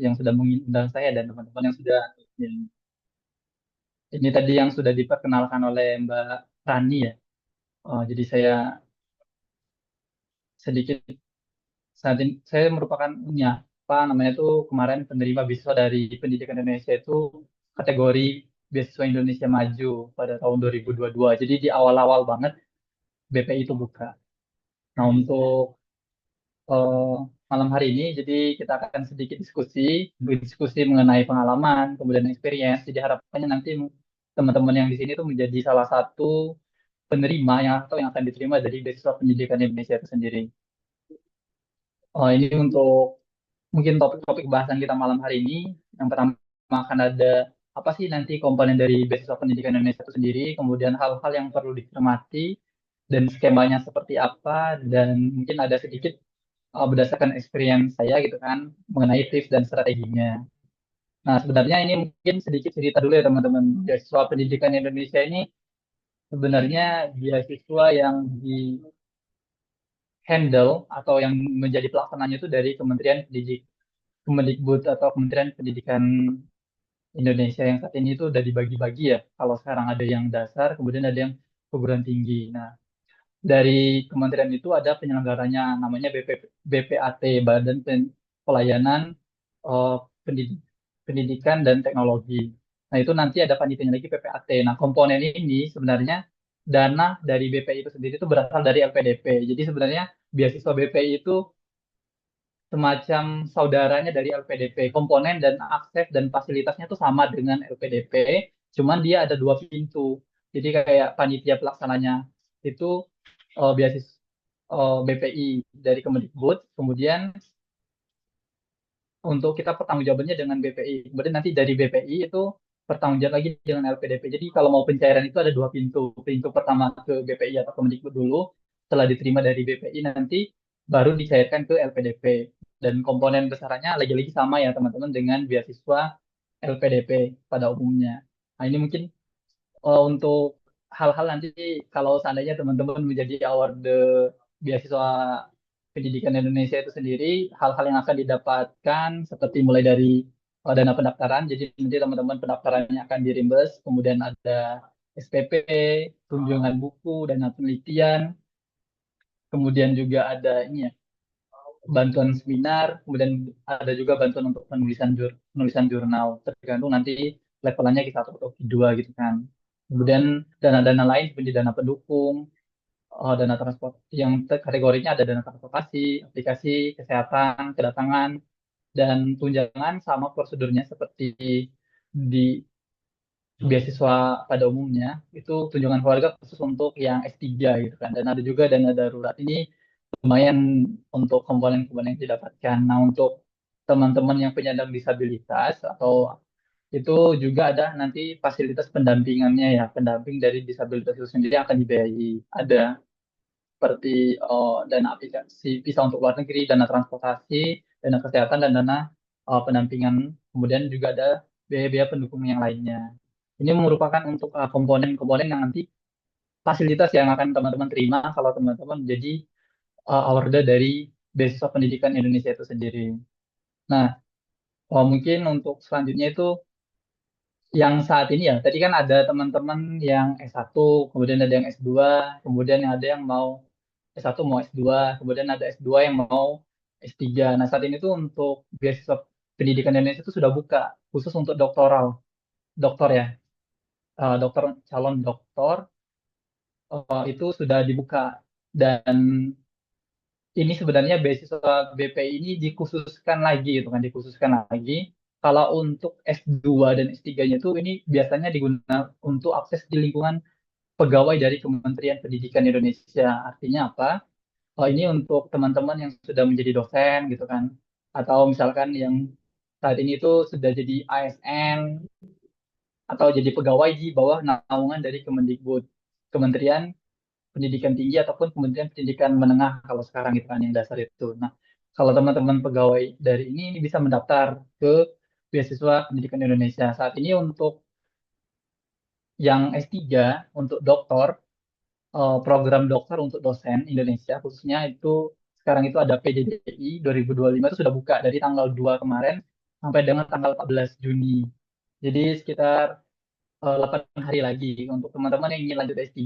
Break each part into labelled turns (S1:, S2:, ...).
S1: yang sudah mengundang saya dan teman-teman yang sudah ini tadi yang sudah diperkenalkan oleh Mbak Rani ya. Jadi saya sedikit saat ini saya merupakan apa namanya itu kemarin penerima beasiswa dari Pendidikan Indonesia itu kategori beasiswa Indonesia Maju pada tahun 2022. Jadi di awal-awal banget BPI itu buka. Nah untuk eh, malam hari ini jadi kita akan sedikit diskusi mengenai pengalaman, kemudian experience. Jadi harapannya nanti teman-teman yang di sini tuh menjadi salah satu penerima yang atau yang akan diterima dari beasiswa pendidikan Indonesia itu sendiri. Ini untuk mungkin topik-topik bahasan kita malam hari ini. Yang pertama akan ada apa sih nanti komponen dari beasiswa pendidikan Indonesia itu sendiri, kemudian hal-hal yang perlu dicermati dan skemanya seperti apa, dan mungkin ada sedikit berdasarkan experience saya gitu kan mengenai tips dan strateginya. Nah, sebenarnya ini mungkin sedikit cerita dulu ya teman-teman. Beasiswa pendidikan Indonesia ini sebenarnya beasiswa yang di handle atau yang menjadi pelaksananya itu dari Kemendikbud atau Kementerian Pendidikan Indonesia yang saat ini itu udah dibagi-bagi ya. Kalau sekarang ada yang dasar, kemudian ada yang perguruan tinggi. Nah, dari kementerian itu ada penyelenggaranya namanya BPAT, Pelayanan eh, Pendid- Pendidikan dan Teknologi. Nah, itu nanti ada panitianya lagi PPAT. Nah, komponen ini sebenarnya dana dari BPI itu sendiri itu berasal dari LPDP. Jadi sebenarnya beasiswa BPI itu semacam saudaranya dari LPDP. Komponen dan akses dan fasilitasnya itu sama dengan LPDP, cuman dia ada dua pintu. Jadi kayak panitia pelaksananya itu beasis BPI dari Kemendikbud, kemudian untuk kita pertanggungjawabannya dengan BPI. Kemudian nanti dari BPI itu pertanggungjawab lagi dengan LPDP. Jadi kalau mau pencairan itu ada dua pintu. Pintu pertama ke BPI atau Kemendikbud dulu, setelah diterima dari BPI nanti baru dicairkan ke LPDP. Dan komponen besarannya lagi-lagi sama ya teman-teman dengan beasiswa LPDP pada umumnya. Nah ini mungkin untuk hal-hal nanti kalau seandainya teman-teman menjadi award beasiswa pendidikan Indonesia itu sendiri, hal-hal yang akan didapatkan seperti mulai dari dana pendaftaran, jadi nanti teman-teman pendaftarannya akan direimburse, kemudian ada SPP, kunjungan buku, dana penelitian, kemudian juga ada ini ya, bantuan seminar, kemudian ada juga bantuan untuk penulisan jurnal, tergantung nanti levelannya kita satu atau dua gitu kan. Kemudian dana-dana lain seperti dana pendukung, dana transport yang kategorinya ada dana transportasi, aplikasi kesehatan, kedatangan, dan tunjangan sama prosedurnya seperti di beasiswa pada umumnya itu tunjangan keluarga khusus untuk yang S3 gitu kan. Dan ada juga dana darurat ini lumayan untuk komponen-komponen yang didapatkan. Nah, untuk teman-teman yang penyandang disabilitas atau itu juga ada nanti fasilitas pendampingannya ya, pendamping dari disabilitas itu sendiri akan dibiayai. Ada seperti dana aplikasi visa untuk luar negeri, dana transportasi, dana kesehatan, dan dana pendampingan. Kemudian juga ada biaya-biaya pendukung yang lainnya. Ini merupakan untuk komponen-komponen yang nanti fasilitas yang akan teman-teman terima kalau teman-teman menjadi awarda dari beasiswa pendidikan Indonesia itu sendiri. Nah, mungkin untuk selanjutnya itu yang saat ini ya, tadi kan ada teman-teman yang S1, kemudian ada yang S2, kemudian yang ada yang mau S1 mau S2, kemudian ada S2 yang mau S3. Nah, saat ini tuh untuk beasiswa pendidikan Indonesia itu sudah buka, khusus untuk doktor ya, dokter calon doktor itu sudah dibuka. Dan ini sebenarnya beasiswa BPI ini dikhususkan lagi gitu kan, dikhususkan lagi. Kalau untuk S2 dan S3-nya itu ini biasanya digunakan untuk akses di lingkungan pegawai dari Kementerian Pendidikan Indonesia. Artinya apa? Ini untuk teman-teman yang sudah menjadi dosen gitu kan, atau misalkan yang saat ini itu sudah jadi ASN atau jadi pegawai di bawah naungan dari Kemendikbud, Kementerian Pendidikan Tinggi ataupun Kementerian Pendidikan Menengah kalau sekarang itu kan yang dasar itu. Nah, kalau teman-teman pegawai dari ini bisa mendaftar ke beasiswa pendidikan Indonesia. Saat ini untuk yang S3 untuk doktor, program dokter untuk dosen Indonesia khususnya itu sekarang itu ada PDDI 2025 itu sudah buka dari tanggal 2 kemarin sampai dengan tanggal 14 Juni. Jadi sekitar 8 hari lagi untuk teman-teman yang ingin lanjut S3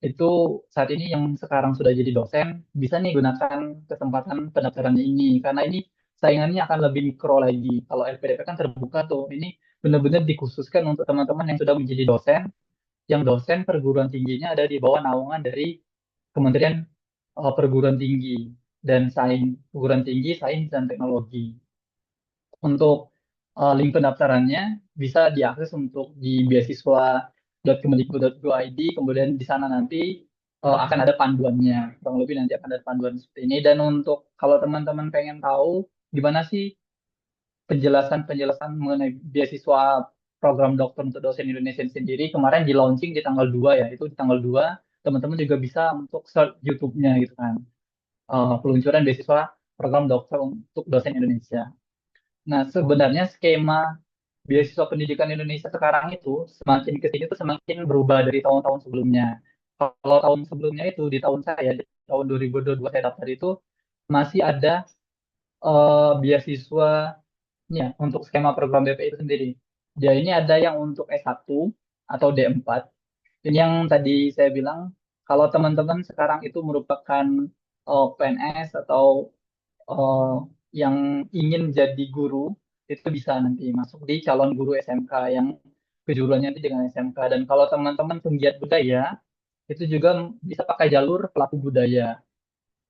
S1: itu saat ini yang sekarang sudah jadi dosen bisa nih gunakan kesempatan pendaftarannya ini karena ini saingannya akan lebih mikro lagi. Kalau LPDP kan terbuka tuh. Ini benar-benar dikhususkan untuk teman-teman yang sudah menjadi dosen, yang dosen perguruan tingginya ada di bawah naungan dari Kementerian Perguruan Tinggi dan Perguruan Tinggi Sains dan Teknologi. Untuk link pendaftarannya bisa diakses untuk di beasiswa.kemendikbud.go.id, kemudian di sana nanti akan ada panduannya, kurang lebih nanti akan ada panduan seperti ini. Dan untuk kalau teman-teman pengen tahu gimana sih penjelasan-penjelasan mengenai beasiswa program dokter untuk dosen Indonesia sendiri, kemarin di launching di tanggal 2 ya, itu di tanggal 2 teman-teman juga bisa untuk search YouTube-nya gitu kan. Peluncuran beasiswa program dokter untuk dosen Indonesia. Nah, sebenarnya skema beasiswa pendidikan Indonesia sekarang itu semakin ke sini tuh semakin berubah dari tahun-tahun sebelumnya. Kalau tahun sebelumnya itu di tahun saya, di tahun 2022 saya daftar itu masih ada beasiswanya untuk skema program BPI itu sendiri. Dia ini ada yang untuk S1 atau D4. Ini yang tadi saya bilang, kalau teman-teman sekarang itu merupakan PNS atau eh, yang ingin jadi guru itu bisa nanti masuk di calon guru SMK yang kejuruannya nanti dengan SMK. Dan kalau teman-teman penggiat budaya itu juga bisa pakai jalur pelaku budaya.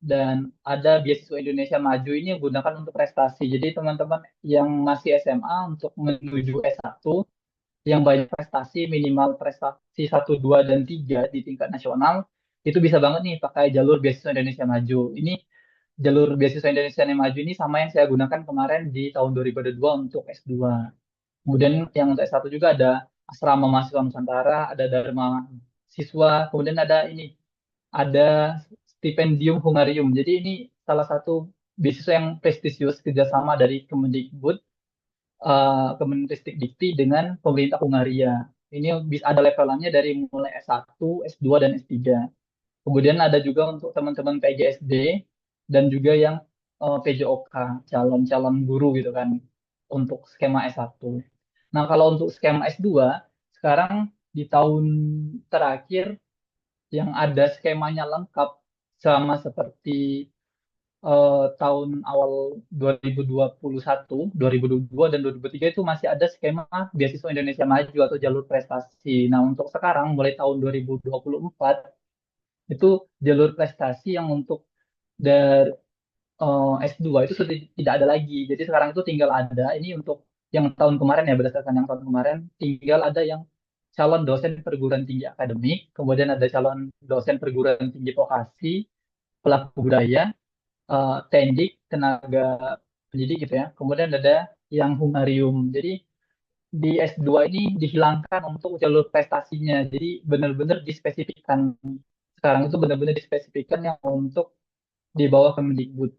S1: Dan ada beasiswa Indonesia Maju ini yang gunakan untuk prestasi. Jadi teman-teman yang masih SMA untuk menuju S1 yang banyak prestasi minimal prestasi 1, 2, dan 3 di tingkat nasional itu bisa banget nih pakai jalur beasiswa Indonesia Maju. Ini jalur beasiswa Indonesia yang maju ini sama yang saya gunakan kemarin di tahun 2022 untuk S2. Kemudian yang untuk S1 juga ada Asrama Mahasiswa Nusantara, ada Dharma Siswa, kemudian ada ini, ada Stipendium Hungarium. Jadi ini salah satu beasiswa yang prestisius kerjasama dari Kemendikbud, Kemendikti dengan pemerintah Hungaria. Ini bisa ada levelannya dari mulai S1, S2, dan S3. Kemudian ada juga untuk teman-teman PGSD dan juga yang PJOK, calon-calon guru gitu kan, untuk skema S1. Nah, kalau untuk skema S2, sekarang di tahun terakhir yang ada skemanya lengkap sama seperti tahun awal 2021, 2022, dan 2023 itu masih ada skema beasiswa Indonesia Maju atau jalur prestasi. Nah, untuk sekarang mulai tahun 2024 itu jalur prestasi yang untuk dari S2 itu sudah tidak ada lagi. Jadi sekarang itu tinggal ada ini untuk yang tahun kemarin ya berdasarkan yang tahun kemarin tinggal ada yang calon dosen perguruan tinggi akademik, kemudian ada calon dosen perguruan tinggi vokasi, pelaku budaya, tendik, tenaga pendidik gitu ya. Kemudian ada yang humarium. Jadi di S2 ini dihilangkan untuk jalur prestasinya. Jadi benar-benar dispesifikkan. Sekarang itu benar-benar dispesifikkan yang untuk di bawah Kemendikbud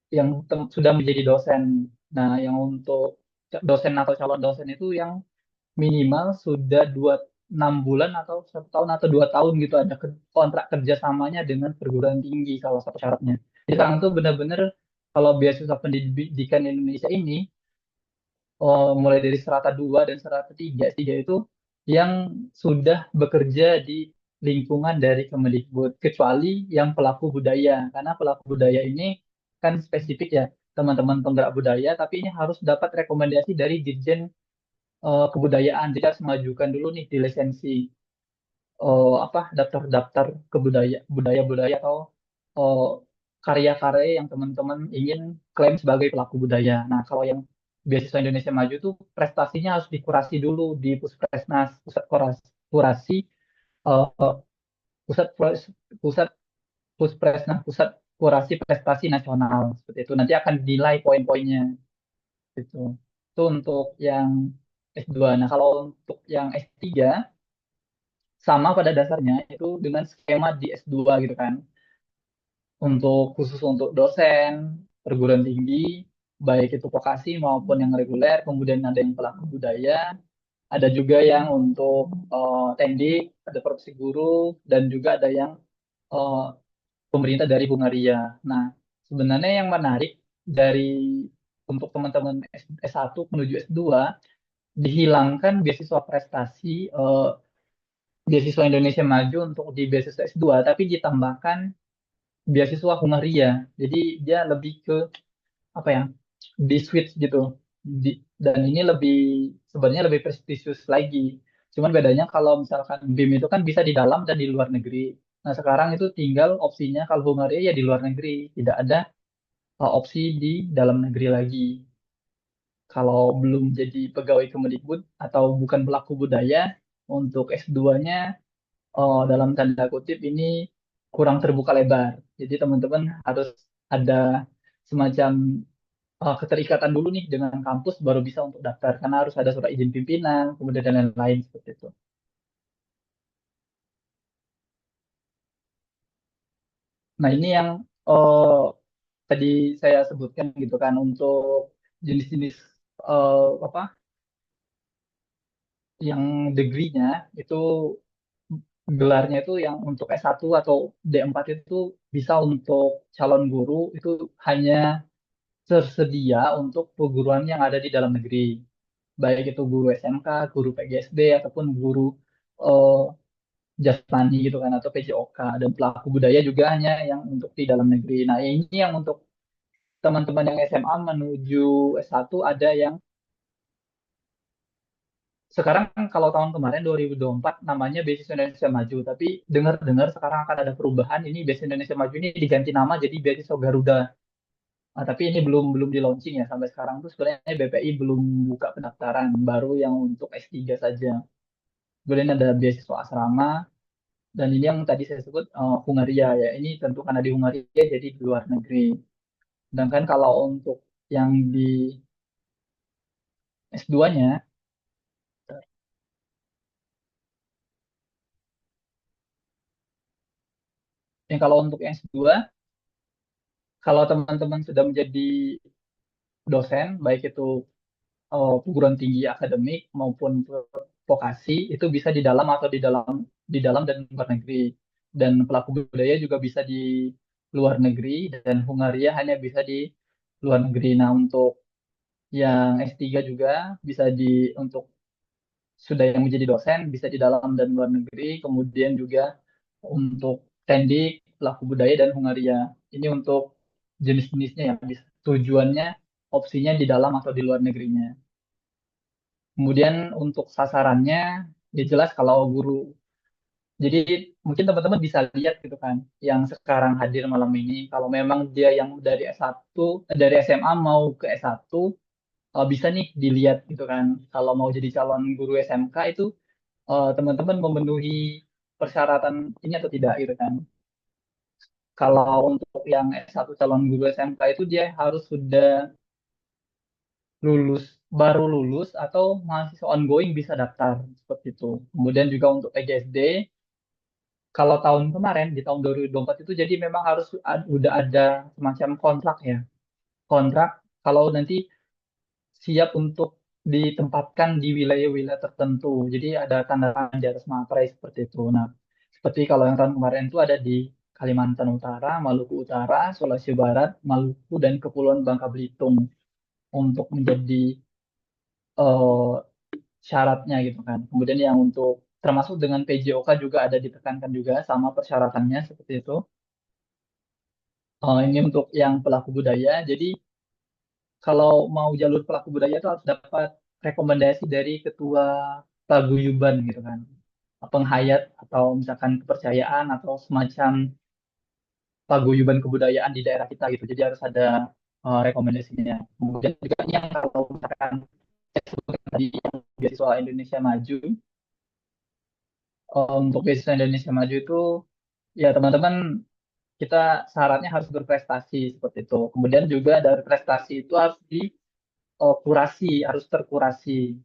S1: yang sudah menjadi dosen. Nah, yang untuk dosen atau calon dosen itu yang minimal sudah 6 bulan atau 1 tahun atau 2 tahun gitu ada kontrak kerjasamanya dengan perguruan tinggi salah satu syaratnya. Jadi sekarang itu benar-benar kalau beasiswa pendidikan Indonesia ini mulai dari strata 2 dan strata 3, tiga itu yang sudah bekerja di lingkungan dari Kemendikbud, kecuali yang pelaku budaya. Karena pelaku budaya ini kan spesifik ya, teman-teman penggerak budaya, tapi ini harus dapat rekomendasi dari Dirjen Kebudayaan. Jadi harus mengajukan dulu nih di lisensi apa daftar-daftar budaya-budaya atau eh, karya-karya yang teman-teman ingin klaim sebagai pelaku budaya. Nah, kalau yang beasiswa Indonesia Maju itu prestasinya harus dikurasi dulu di Puspresnas, kurasi eh, eh, pusat Pres- pusat Puspresnas, pusat kurasi prestasi nasional seperti itu. Nanti akan dinilai poin-poinnya gitu. Itu untuk yang S2. Nah, kalau untuk yang S3 sama pada dasarnya itu dengan skema di S2 gitu kan. Untuk khusus untuk dosen perguruan tinggi, baik itu vokasi maupun yang reguler, kemudian ada yang pelaku budaya, ada juga yang untuk tendik, ada profesi guru, dan juga ada yang eh, pemerintah dari Hungaria. Nah, sebenarnya yang menarik dari untuk teman-teman S1 menuju S2 dihilangkan beasiswa prestasi beasiswa Indonesia Maju untuk di beasiswa S2, tapi ditambahkan beasiswa Hungaria. Jadi dia lebih ke apa ya? Di switch gitu. Dan ini lebih sebenarnya lebih prestisius lagi. Cuman bedanya kalau misalkan BIM itu kan bisa di dalam dan di luar negeri. Nah, sekarang itu tinggal opsinya kalau Hungaria ya di luar negeri, tidak ada opsi di dalam negeri lagi. Kalau belum jadi pegawai Kemendikbud atau bukan pelaku budaya, untuk S2-nya dalam tanda kutip ini kurang terbuka lebar. Jadi teman-teman harus ada semacam keterikatan dulu nih dengan kampus baru bisa untuk daftar karena harus ada surat izin pimpinan, kemudian dan lain-lain seperti itu. Nah, ini yang eh, tadi saya sebutkan gitu kan untuk jenis-jenis apa yang degree-nya itu gelarnya itu yang untuk S1 atau D4 itu bisa untuk calon guru itu hanya tersedia untuk perguruan yang ada di dalam negeri. Baik itu guru SMK, guru PGSD, ataupun guru eh, Jasmani gitu kan, atau PJOK. Dan pelaku budaya juga hanya yang untuk di dalam negeri. Nah, ini yang untuk teman-teman yang SMA menuju S1 ada yang sekarang kalau tahun kemarin 2024 namanya Beasiswa Indonesia Maju, tapi dengar-dengar sekarang akan ada perubahan ini Beasiswa Indonesia Maju ini diganti nama jadi Beasiswa Garuda. Nah, tapi ini belum belum di launching ya sampai sekarang tuh sebenarnya BPI belum buka pendaftaran baru yang untuk S3 saja. Kemudian ada beasiswa asrama dan ini yang tadi saya sebut Hungaria ya. Ini tentu karena di Hungaria jadi di luar negeri. Sedangkan kalau untuk yang di S2-nya, yang kalau untuk yang S2, kalau teman-teman sudah menjadi dosen, baik itu perguruan tinggi akademik maupun vokasi, itu bisa di dalam atau di dalam dan luar negeri. Dan pelaku budaya juga bisa di luar negeri dan Hungaria hanya bisa di luar negeri. Nah, untuk yang S3 juga bisa untuk sudah yang menjadi dosen bisa di dalam dan luar negeri, kemudian juga untuk tendik, pelaku budaya dan Hungaria. Ini untuk jenis-jenisnya ya, tujuannya opsinya di dalam atau di luar negerinya. Kemudian untuk sasarannya, ya jelas kalau guru. Jadi mungkin teman-teman bisa lihat gitu kan, yang sekarang hadir malam ini, kalau memang dia yang dari S1, dari SMA mau ke S1, bisa nih dilihat gitu kan. Kalau mau jadi calon guru SMK itu teman-teman memenuhi persyaratan ini atau tidak gitu kan. Kalau untuk yang S1 calon guru SMK itu dia harus sudah lulus, baru lulus atau mahasiswa ongoing bisa daftar seperti itu. Kemudian juga untuk PGSD, kalau tahun kemarin di tahun 2024 itu jadi memang harus udah ada semacam kontrak ya. Kontrak kalau nanti siap untuk ditempatkan di wilayah-wilayah tertentu. Jadi ada tanda tangan di atas materai seperti itu. Nah, seperti kalau yang tahun kemarin itu ada di Kalimantan Utara, Maluku Utara, Sulawesi Barat, Maluku, dan Kepulauan Bangka Belitung untuk menjadi eh, syaratnya gitu kan. Kemudian yang untuk termasuk dengan PJOK juga ada ditekankan juga sama persyaratannya seperti itu. Ini untuk yang pelaku budaya. Jadi kalau mau jalur pelaku budaya itu harus dapat rekomendasi dari ketua paguyuban gitu kan, penghayat atau misalkan kepercayaan atau semacam paguyuban kebudayaan di daerah kita gitu. Jadi harus ada rekomendasinya. Kemudian juga yang kalau misalkan tadi yang beasiswa Indonesia Maju, untuk beasiswa Indonesia Maju itu ya teman-teman kita syaratnya harus berprestasi seperti itu. Kemudian juga dari prestasi itu harus dikurasi, harus terkurasi.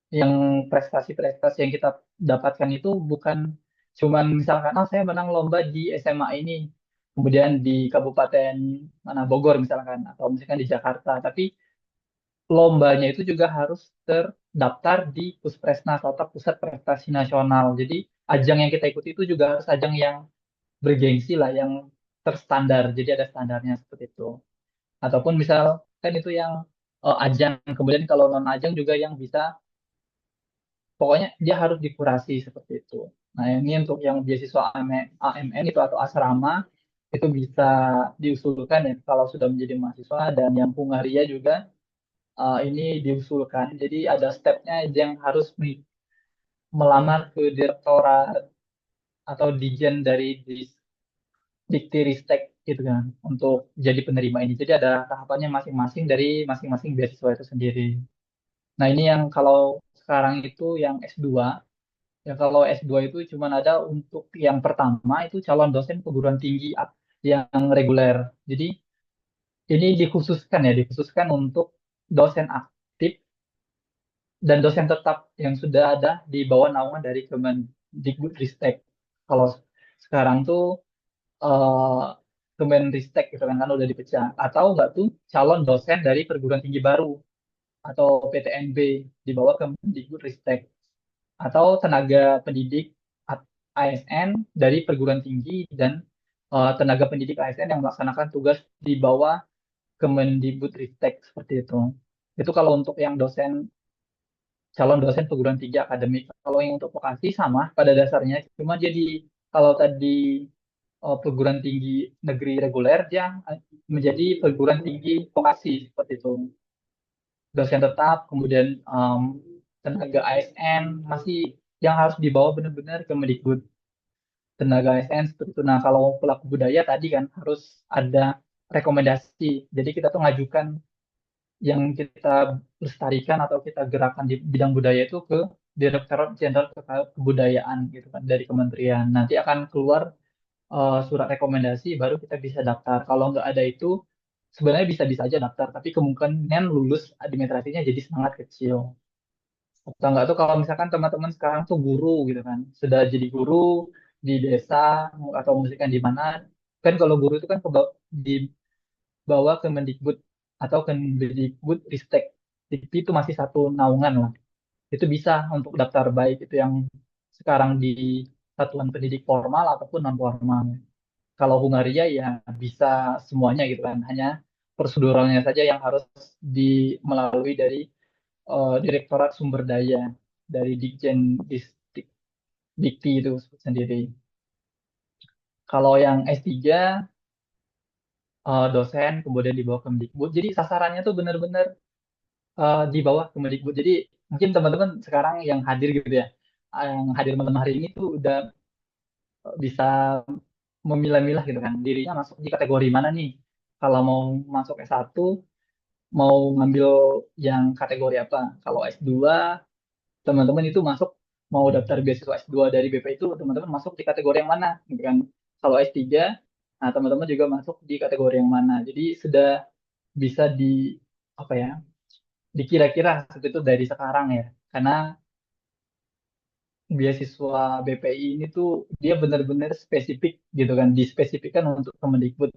S1: Yang prestasi-prestasi yang kita dapatkan itu bukan cuman misalkan oh saya menang lomba di SMA ini, kemudian di Kabupaten mana Bogor misalkan atau misalkan di Jakarta, tapi lombanya itu juga harus terdaftar di Puspresnas atau Pusat Prestasi Nasional. Jadi ajang yang kita ikuti itu juga harus ajang yang bergengsi lah, yang terstandar. Jadi ada standarnya seperti itu. ataupun misal kan itu yang ajang, kemudian kalau non ajang juga yang bisa, pokoknya dia harus dikurasi seperti itu. Nah, ini untuk yang beasiswa AMN itu atau asrama itu bisa diusulkan ya kalau sudah menjadi mahasiswa, dan yang Hungaria juga ini diusulkan. Jadi ada stepnya yang harus melamar ke direktorat atau dijen dari Diktiristek gitu kan untuk jadi penerima ini. Jadi ada tahapannya masing-masing dari masing-masing beasiswa itu sendiri. Nah, ini yang kalau sekarang itu yang S2. Ya kalau S2 itu cuma ada untuk yang pertama itu calon dosen perguruan tinggi yang reguler. Jadi ini dikhususkan untuk dosen aktif dan dosen tetap yang sudah ada di bawah naungan dari Kemendikbudristek. Kalau sekarang tuh eh Kemenristek gitu kan udah dipecah. Atau enggak tuh calon dosen dari perguruan tinggi baru atau PTNB di bawah Kemendikbudristek, atau tenaga pendidik ASN dari perguruan tinggi dan tenaga pendidik ASN yang melaksanakan tugas di bawah Kemendikbudristek seperti itu. Itu kalau untuk yang calon dosen perguruan tinggi akademik. Kalau yang untuk vokasi sama pada dasarnya, cuma jadi kalau tadi perguruan tinggi negeri reguler, dia menjadi perguruan tinggi vokasi seperti itu. Dosen tetap, kemudian tenaga ASN masih yang harus dibawa benar-benar ke Mendikbud, tenaga ASN seperti itu. Nah, kalau pelaku budaya tadi kan harus ada rekomendasi. Jadi kita tuh ngajukan yang kita lestarikan atau kita gerakan di bidang budaya itu ke Direktorat Jenderal Kebudayaan gitu kan dari kementerian. Nanti akan keluar surat rekomendasi, baru kita bisa daftar. Kalau nggak ada itu, sebenarnya bisa-bisa aja daftar, tapi kemungkinan lulus administrasinya jadi sangat kecil. Atau nggak tuh kalau misalkan teman-teman sekarang tuh guru gitu kan, sudah jadi guru di desa atau musikan di mana, kan kalau guru itu kan dibawa ke Mendikbud atau ke Mendikbud Ristek. Jadi itu masih satu naungan lah. Itu bisa untuk daftar baik itu yang sekarang di satuan pendidik formal ataupun non formal. Kalau Hungaria ya bisa semuanya gitu kan, hanya proseduralnya saja yang harus melalui dari Direktorat Sumber Daya dari Ditjen Distik, Dikti itu sendiri. Kalau yang S3 dosen kemudian dibawa ke Mendikbud. Jadi sasarannya tuh benar-benar di bawah ke Mendikbud. Jadi mungkin teman-teman sekarang yang hadir gitu ya, yang hadir malam hari ini tuh udah bisa memilah-milah gitu kan dirinya masuk di kategori mana nih. Kalau mau masuk S1 mau ngambil yang kategori apa. Kalau S2 teman-teman itu masuk mau daftar beasiswa S2 dari BP itu teman-teman masuk di kategori yang mana gitu kan. Kalau S3 nah teman-teman juga masuk di kategori yang mana. Jadi sudah bisa apa ya, dikira-kira seperti itu dari sekarang ya. Karena beasiswa BPI ini tuh dia benar-benar spesifik gitu kan, dispesifikkan untuk Kemendikbud.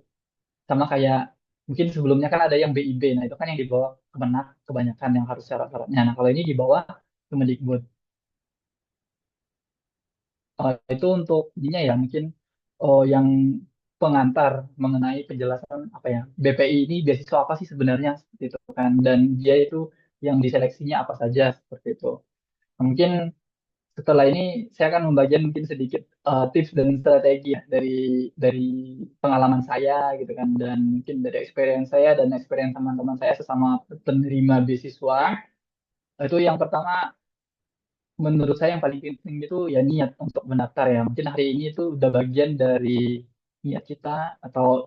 S1: Sama kayak mungkin sebelumnya kan ada yang BIB, nah itu kan yang dibawa Kemenak kebanyakan yang harus syarat-syaratnya. Nah kalau ini dibawa Kemendikbud. Itu untuk ininya ya mungkin yang pengantar mengenai penjelasan apa ya BPI ini beasiswa apa sih sebenarnya seperti itu kan, dan dia itu yang diseleksinya apa saja seperti itu. Nah, mungkin setelah ini saya akan membagikan mungkin sedikit tips dan strategi ya dari pengalaman saya gitu kan, dan mungkin dari experience saya dan experience teman-teman saya sesama penerima beasiswa. Itu yang pertama menurut saya yang paling penting itu ya niat untuk mendaftar ya. Mungkin hari ini itu udah bagian dari niat kita atau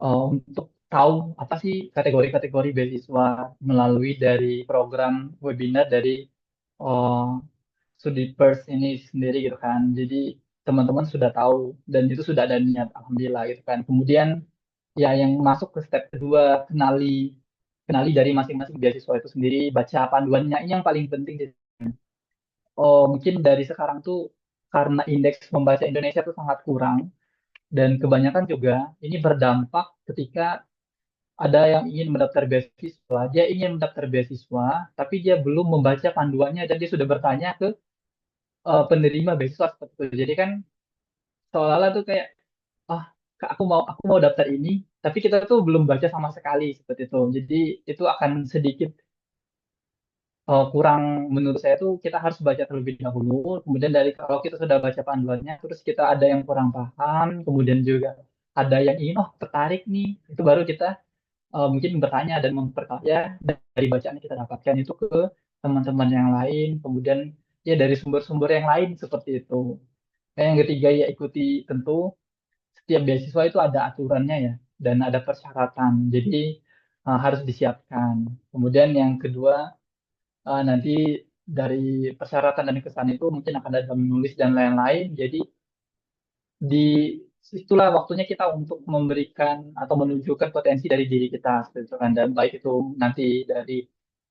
S1: untuk tahu apa sih kategori-kategori beasiswa melalui dari program webinar dari uh, Studipers ini sendiri gitu kan. Jadi teman-teman sudah tahu dan itu sudah ada niat, alhamdulillah gitu kan. Kemudian ya yang masuk ke step kedua, kenali kenali dari masing-masing beasiswa itu sendiri, baca panduannya ini yang paling penting. Oh, mungkin dari sekarang tuh karena indeks membaca Indonesia tuh sangat kurang dan kebanyakan juga ini berdampak ketika ada yang ingin mendaftar beasiswa, dia ingin mendaftar beasiswa, tapi dia belum membaca panduannya dan dia sudah bertanya ke penerima beasiswa seperti itu. Jadi kan seolah-olah tuh kayak, ah, "Kak, aku mau daftar ini," tapi kita tuh belum baca sama sekali seperti itu. Jadi itu akan sedikit kurang, menurut saya tuh kita harus baca terlebih dahulu. Kemudian dari kalau kita sudah baca panduannya, terus kita ada yang kurang paham, kemudian juga ada yang ingin, oh tertarik nih, itu baru kita mungkin bertanya dan memperkaya dari bacaan yang kita dapatkan itu ke teman-teman yang lain, kemudian ya dari sumber-sumber yang lain seperti itu. Dan yang ketiga ya ikuti, tentu setiap beasiswa itu ada aturannya ya dan ada persyaratan. Jadi harus disiapkan. Kemudian yang kedua, nanti dari persyaratan dan kesan itu mungkin akan ada menulis dan lain-lain. Jadi di itulah waktunya kita untuk memberikan atau menunjukkan potensi dari diri kita seperti itu kan, dan baik itu nanti dari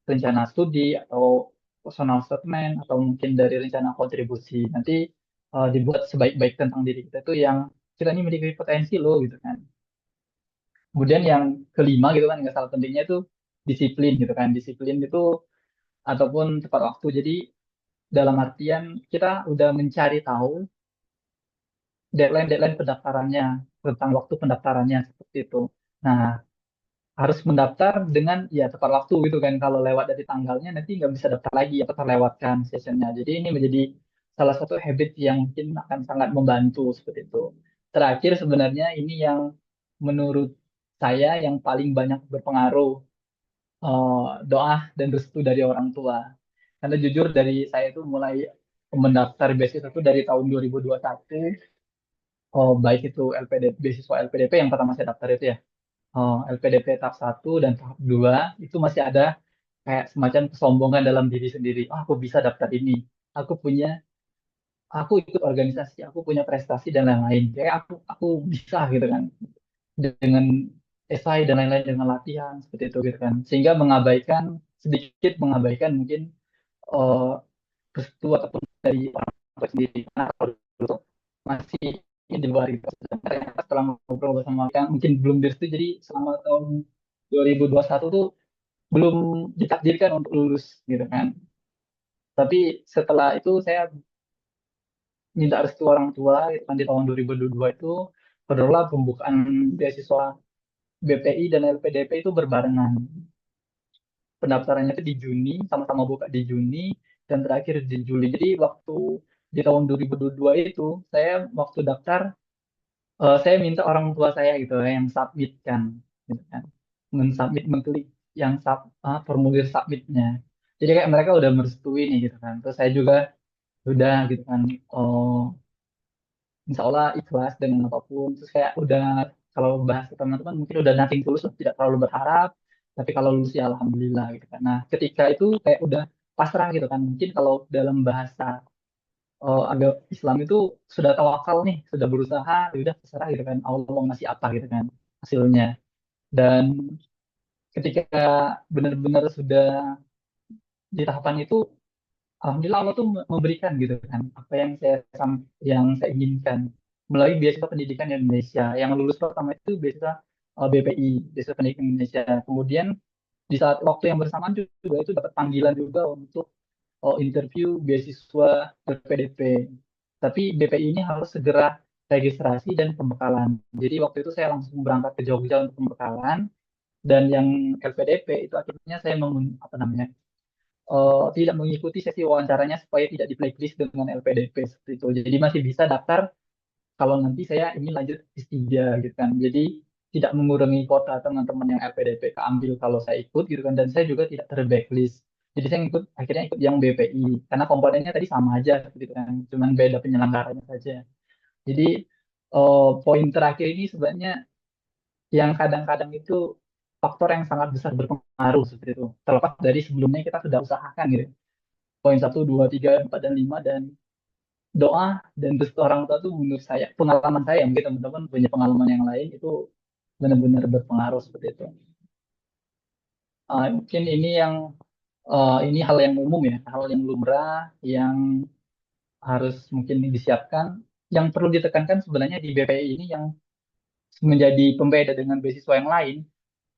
S1: rencana studi atau personal statement atau mungkin dari rencana kontribusi nanti dibuat sebaik-baik tentang diri kita itu yang kita ini memiliki potensi loh gitu kan. Kemudian yang kelima gitu kan, nggak salah pentingnya itu disiplin gitu kan. Disiplin itu ataupun tepat waktu. Jadi dalam artian kita udah mencari tahu deadline-deadline pendaftarannya, tentang waktu pendaftarannya seperti itu. Nah, harus mendaftar dengan ya tepat waktu gitu kan. Kalau lewat dari tanggalnya nanti nggak bisa daftar lagi atau terlewatkan sessionnya. Jadi ini menjadi salah satu habit yang mungkin akan sangat membantu seperti itu. Terakhir sebenarnya ini yang menurut saya yang paling banyak berpengaruh, eh, doa dan restu dari orang tua. Karena jujur dari saya itu mulai mendaftar beasiswa itu dari tahun 2021. Oh, baik itu LPDP, beasiswa LPDP yang pertama saya daftar itu ya. Oh, LPDP tahap satu dan tahap 2 itu masih ada kayak semacam kesombongan dalam diri sendiri. Oh, aku bisa daftar ini. Aku punya, aku ikut organisasi, aku punya prestasi dan lain-lain. Kayak aku bisa gitu kan. Dengan esai dan lain-lain dengan latihan seperti itu gitu kan. Sehingga sedikit mengabaikan mungkin eh restu ataupun dari orang tua sendiri. Karena kalau dulu masih di luar gitu. Ternyata setelah ngobrol bersama kan mungkin belum direstui, jadi selama tahun 2021 tuh belum ditakdirkan untuk lulus gitu kan. Tapi setelah itu saya minta restu orang tua gitu kan, di tahun 2022 itu barulah pembukaan beasiswa BPI dan LPDP itu berbarengan. Pendaftarannya itu di Juni, sama-sama buka di Juni dan terakhir di Juli. Jadi waktu di tahun 2022 itu saya waktu daftar, saya minta orang tua saya gitu yang submit kan, gitu kan, mengklik yang formulir submitnya. Jadi kayak mereka udah merestui nih gitu kan. Terus saya juga udah gitu kan, oh insya Allah ikhlas dengan apapun. Terus kayak udah, kalau bahas ke teman-teman mungkin udah nothing tulus, tidak terlalu berharap. Tapi kalau lulus ya alhamdulillah gitu kan. Nah ketika itu kayak udah pasrah gitu kan. Mungkin kalau dalam bahasa agak Islam itu sudah tawakal nih, sudah berusaha, ya udah terserah gitu kan. Allah mau ngasih apa gitu kan hasilnya. Dan ketika benar-benar sudah di tahapan itu, alhamdulillah Allah tuh memberikan gitu kan apa yang yang saya inginkan melalui beasiswa pendidikan Indonesia. Yang lulus pertama itu beasiswa BPI, beasiswa pendidikan Indonesia. Kemudian di saat waktu yang bersamaan juga itu dapat panggilan juga untuk interview beasiswa PDP. Tapi BPI ini harus segera registrasi dan pembekalan. Jadi waktu itu saya langsung berangkat ke Jogja untuk pembekalan, dan yang LPDP itu akhirnya saya apa namanya, tidak mengikuti sesi wawancaranya supaya tidak di blacklist dengan LPDP seperti itu. Jadi masih bisa daftar kalau nanti saya ingin lanjut S3 gitu kan. Jadi tidak mengurangi kuota teman-teman yang LPDP keambil kalau saya ikut gitu kan, dan saya juga tidak ter-blacklist. Jadi saya akhirnya ikut yang BPI karena komponennya tadi sama aja gitu kan, cuman beda penyelenggaranya saja. Jadi poin terakhir ini sebenarnya yang kadang-kadang itu faktor yang sangat besar berpengaruh seperti itu. Terlepas dari sebelumnya kita sudah usahakan gitu. Poin satu, dua, tiga, empat, dan lima, dan doa dan restu orang tua tuh menurut saya, pengalaman saya, mungkin teman-teman punya pengalaman yang lain, itu benar-benar berpengaruh seperti itu. Mungkin ini hal yang umum ya, hal yang lumrah yang harus mungkin disiapkan. Yang perlu ditekankan sebenarnya di BPI ini yang menjadi pembeda dengan beasiswa yang lain,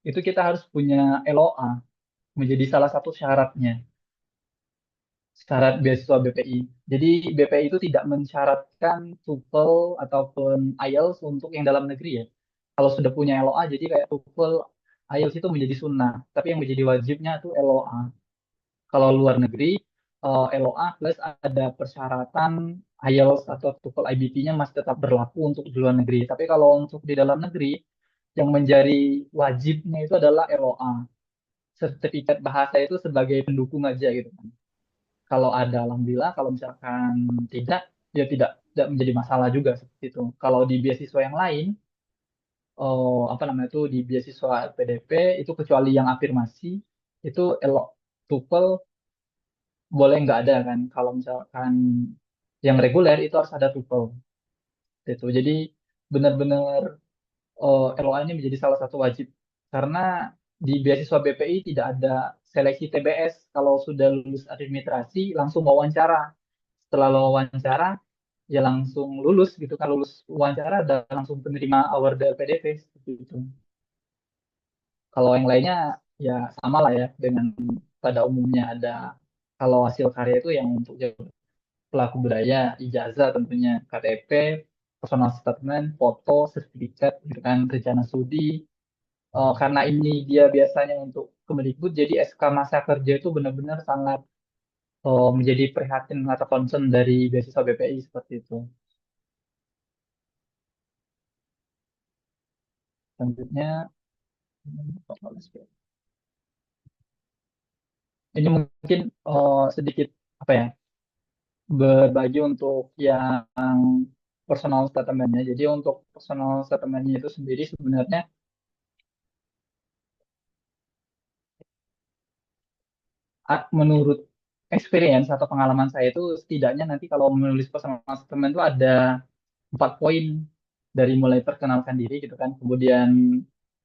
S1: itu kita harus punya LOA, menjadi salah satu syaratnya. syarat beasiswa BPI. Jadi BPI itu tidak mensyaratkan TOEFL ataupun IELTS untuk yang dalam negeri ya. Kalau sudah punya LOA, jadi kayak TOEFL, IELTS itu menjadi sunnah. Tapi yang menjadi wajibnya itu LOA. Kalau luar negeri, LOA plus ada persyaratan IELTS atau TOEFL IBT-nya masih tetap berlaku untuk di luar negeri. Tapi kalau untuk di dalam negeri, yang menjadi wajibnya itu adalah LOA. Sertifikat bahasa itu sebagai pendukung aja gitu kan. Kalau ada, alhamdulillah. Kalau misalkan tidak, ya tidak menjadi masalah juga seperti itu. Kalau di beasiswa yang lain, apa namanya itu di beasiswa PDP itu kecuali yang afirmasi itu elok TOEFL boleh nggak ada kan. Kalau misalkan yang reguler itu harus ada TOEFL itu. Jadi benar-benar LOA ini menjadi salah satu wajib karena di beasiswa BPI tidak ada seleksi TBS. Kalau sudah lulus administrasi langsung wawancara. Setelah wawancara ya langsung lulus gitu kan, lulus wawancara dan langsung penerima award dari PDP seperti itu. Kalau yang lainnya ya sama lah ya dengan pada umumnya ada, kalau hasil karya itu yang untuk pelaku budaya, ijazah tentunya, KTP, personal statement, foto, sertifikat, gitu kan, rencana studi. Karena ini dia biasanya untuk Kemendikbud, jadi SK masa kerja itu benar-benar sangat menjadi prihatin atau concern dari beasiswa BPI seperti itu. Selanjutnya, ini mungkin sedikit apa ya, berbagi untuk yang personal statementnya. Jadi untuk personal statementnya itu sendiri sebenarnya menurut experience atau pengalaman saya itu setidaknya nanti kalau menulis personal statement itu ada 4 poin, dari mulai perkenalkan diri gitu kan, kemudian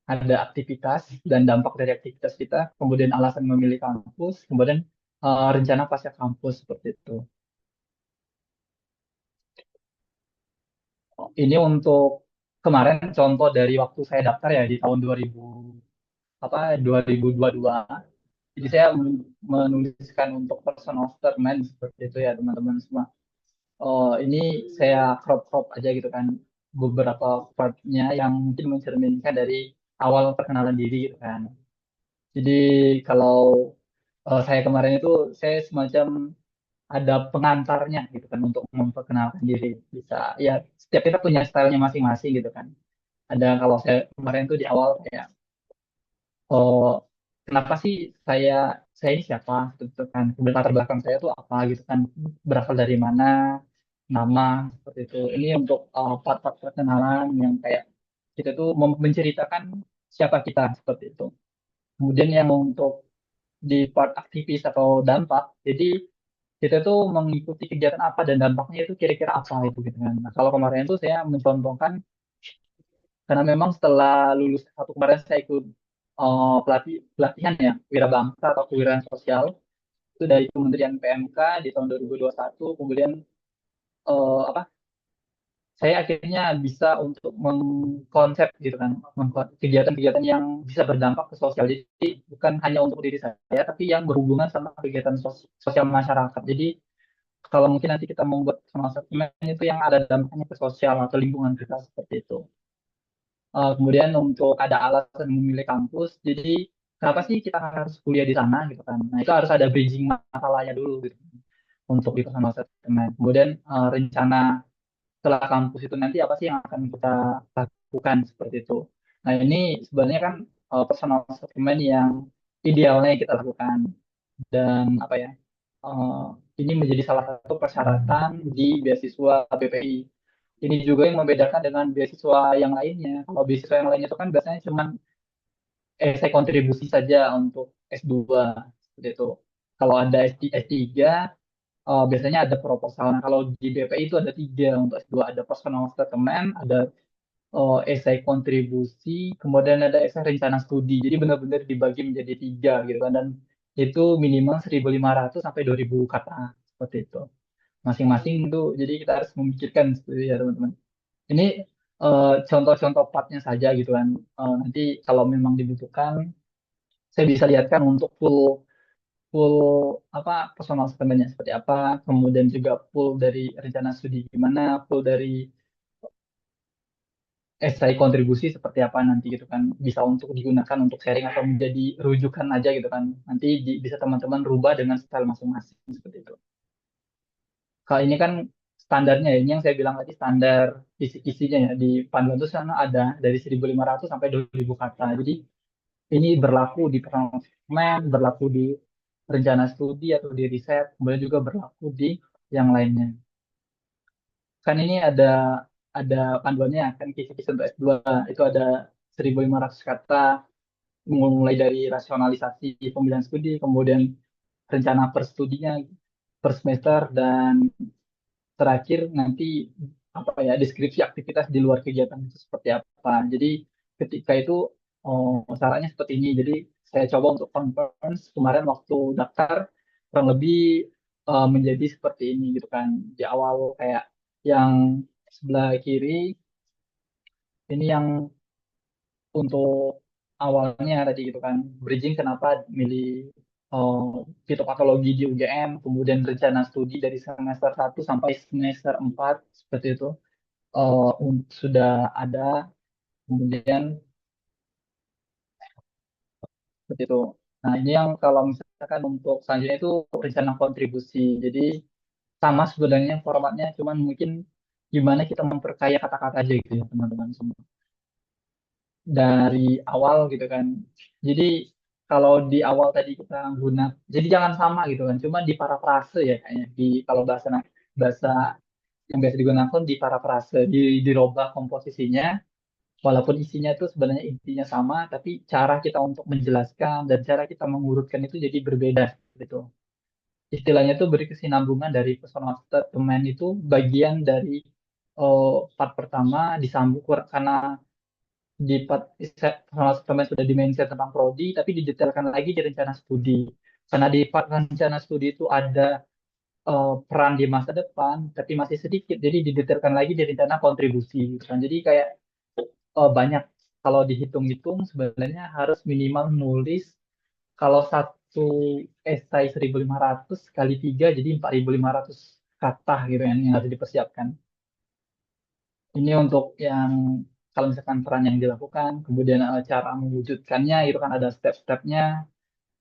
S1: ada aktivitas dan dampak dari aktivitas kita, kemudian alasan memilih kampus, kemudian rencana pasca kampus seperti itu. Ini untuk kemarin contoh dari waktu saya daftar ya di tahun 2000 apa 2022. Jadi saya menuliskan untuk personal statement seperti itu ya teman-teman semua. Ini saya crop-crop aja gitu kan beberapa partnya yang mungkin mencerminkan dari awal perkenalan diri gitu kan. Jadi kalau saya kemarin itu saya semacam ada pengantarnya gitu kan untuk memperkenalkan diri. Bisa ya, setiap kita punya stylenya masing-masing gitu kan. Ada, kalau saya kemarin tuh di awal kayak oh, kenapa sih saya saya ini siapa gitu kan, kemudian latar belakang saya tuh apa gitu kan, berasal dari mana, nama, seperti itu. Ini untuk part-part perkenalan yang kayak kita tuh menceritakan siapa kita seperti itu. Kemudian yang untuk di part aktivis atau dampak, jadi kita tuh mengikuti kegiatan apa dan dampaknya itu kira-kira apa itu gitu kan. Nah, kalau kemarin tuh saya mencontohkan karena memang setelah lulus satu kemarin saya ikut pelatihan ya wirabangsa atau kewirausahaan sosial itu dari Kementerian PMK di tahun 2021. Kemudian apa, saya akhirnya bisa untuk mengkonsep gitu kan, kegiatan-kegiatan yang bisa berdampak ke sosial. Jadi bukan hanya untuk diri saya tapi yang berhubungan sama kegiatan sosial masyarakat. Jadi kalau mungkin nanti kita membuat sama segmen itu yang ada dampaknya ke sosial atau lingkungan kita seperti itu. Kemudian untuk ada alasan memilih kampus, jadi kenapa sih kita harus kuliah di sana gitu kan? Nah itu harus ada bridging masalahnya dulu gitu untuk di personal statement. Kemudian rencana setelah kampus itu nanti apa sih yang akan kita lakukan seperti itu. Nah ini sebenarnya kan personal statement yang idealnya kita lakukan, dan apa ya, eh, ini menjadi salah satu persyaratan di beasiswa BPI. Ini juga yang membedakan dengan beasiswa yang lainnya. Kalau beasiswa yang lainnya itu kan biasanya cuma esai kontribusi saja untuk S2 seperti itu. Kalau ada S3 biasanya ada proposal. Nah, kalau di BPI itu ada 3 untuk S2, ada personal statement, ada esai kontribusi, kemudian ada esai rencana studi. Jadi benar-benar dibagi menjadi 3 gitu kan, dan itu minimal 1.500 sampai 2.000 kata seperti itu. Masing-masing itu, jadi kita harus memikirkan seperti itu ya teman-teman. Ini contoh-contoh partnya saja gitu kan. Nanti kalau memang dibutuhkan, saya bisa lihatkan untuk full full apa personal statementnya seperti apa, kemudian juga full dari rencana studi gimana, full dari esai kontribusi seperti apa nanti gitu kan, bisa untuk digunakan untuk sharing atau menjadi rujukan aja gitu kan, nanti bisa teman-teman rubah dengan style masing-masing seperti itu. Kalau ini kan standarnya ya, ini yang saya bilang tadi standar kisi-kisinya ya di panduan itu sana ada dari 1.500 sampai 2.000 kata. Jadi ini berlaku di performan, berlaku di rencana studi atau di riset, kemudian juga berlaku di yang lainnya. Kan ini ada panduannya kan kisi-kisi untuk S2 itu ada 1.500 kata mulai dari rasionalisasi pemilihan studi, kemudian rencana per studinya per semester dan terakhir nanti apa ya deskripsi aktivitas di luar kegiatan itu seperti apa. Jadi ketika itu caranya seperti ini. Jadi saya coba untuk conference kemarin waktu daftar kurang lebih menjadi seperti ini gitu kan. Di awal kayak yang sebelah kiri ini yang untuk awalnya tadi gitu kan bridging kenapa milih uh, fitopatologi di UGM, kemudian rencana studi dari semester 1 sampai semester 4 seperti itu sudah ada, kemudian seperti itu. Nah, ini yang kalau misalkan untuk selanjutnya itu rencana kontribusi. Jadi sama sebenarnya formatnya, cuman mungkin gimana kita memperkaya kata-kata aja gitu ya teman-teman semua. Dari awal gitu kan. Jadi kalau di awal tadi kita guna, jadi jangan sama gitu kan. Cuma di parafrase ya kayaknya. Di kalau bahasa yang biasa digunakan di parafrase, dirubah komposisinya. Walaupun isinya itu sebenarnya intinya sama, tapi cara kita untuk menjelaskan dan cara kita mengurutkan itu jadi berbeda gitu. Istilahnya itu beri kesinambungan dari personal statement itu bagian dari part pertama disambung karena di part personal statement sudah dimention tentang prodi, tapi didetailkan lagi di rencana studi. Karena di part rencana studi itu ada peran di masa depan, tapi masih sedikit, jadi didetailkan lagi di rencana kontribusi. Gitu kan. Jadi kayak banyak kalau dihitung-hitung sebenarnya harus minimal nulis kalau satu esai 1.500 kali 3 jadi 4.500 kata gitu kan yang harus dipersiapkan. Ini untuk yang kalau misalkan peran yang dilakukan, kemudian cara mewujudkannya itu kan ada step-stepnya.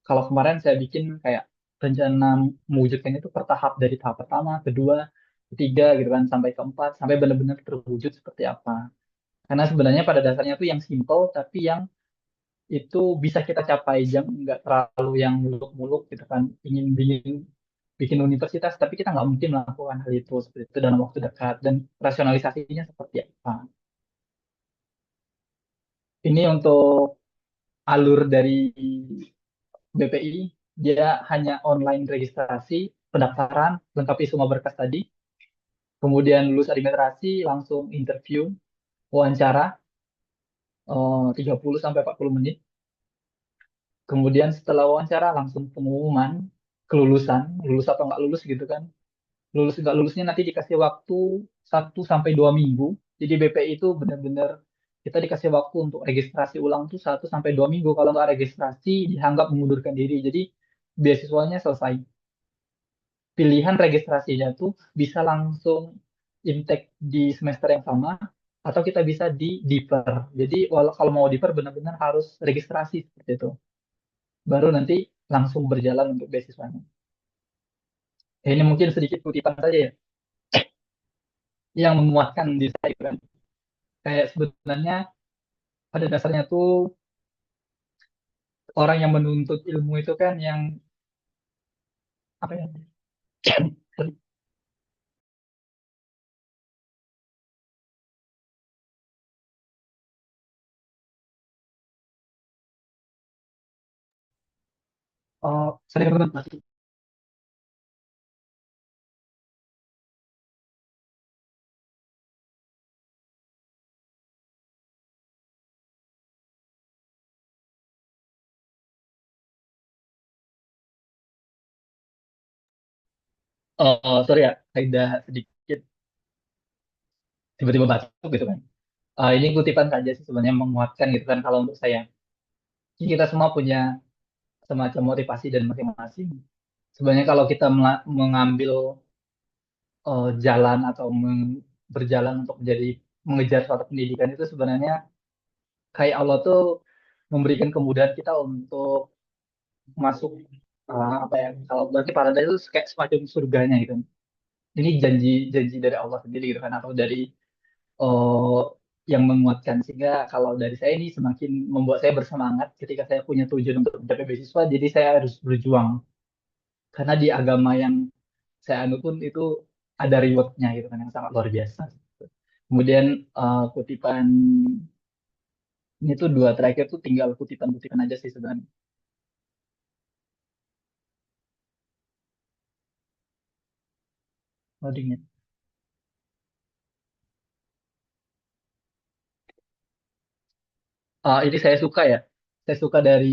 S1: Kalau kemarin saya bikin kayak rencana mewujudkannya itu bertahap dari tahap pertama, kedua, ketiga gitu kan sampai keempat sampai benar-benar terwujud seperti apa. Karena sebenarnya pada dasarnya itu yang simple tapi yang itu bisa kita capai jam nggak terlalu yang muluk-muluk gitu kan ingin bikin bikin universitas tapi kita nggak mungkin melakukan hal itu seperti itu dalam waktu dekat dan rasionalisasinya seperti apa. Ini untuk alur dari BPI dia hanya online registrasi pendaftaran lengkapi semua berkas tadi kemudian lulus administrasi langsung interview wawancara 30 sampai 40 menit. Kemudian setelah wawancara langsung pengumuman kelulusan, lulus atau nggak lulus gitu kan. Lulus nggak lulusnya nanti dikasih waktu 1 sampai 2 minggu. Jadi BPI itu benar-benar kita dikasih waktu untuk registrasi ulang tuh 1 sampai 2 minggu. Kalau nggak registrasi dianggap mengundurkan diri. Jadi beasiswanya selesai. Pilihan registrasinya tuh bisa langsung intake di semester yang sama atau kita bisa di defer. Jadi kalau mau defer benar-benar harus registrasi seperti itu. Baru nanti langsung berjalan untuk beasiswanya. Ini mungkin sedikit kutipan saja ya, yang menguatkan di saya kan. Kayak sebenarnya pada dasarnya tuh orang yang menuntut ilmu itu kan yang apa ya? Oh, sorry teman-teman. Oh, sorry ya, ada sedikit tiba-tiba batuk gitu kan. Ini kutipan saja sih sebenarnya menguatkan gitu kan kalau untuk saya. Jadi kita semua punya semacam motivasi dan masing-masing. Sebenarnya kalau kita mengambil jalan atau berjalan untuk jadi mengejar suatu pendidikan itu sebenarnya kayak Allah tuh memberikan kemudahan kita untuk masuk apa ya, kalau berarti paradise itu kayak semacam surganya gitu. Ini janji dari Allah sendiri gitu kan, atau dari eh, yang menguatkan, sehingga kalau dari saya ini semakin membuat saya bersemangat ketika saya punya tujuan untuk mencapai beasiswa, jadi saya harus berjuang karena di agama yang saya anut pun itu ada rewardnya gitu kan yang sangat luar biasa. Kemudian kutipan ini tuh dua terakhir tuh tinggal kutipan-kutipan aja sih sebenarnya. Loadingnya. Ini saya suka ya. Saya suka dari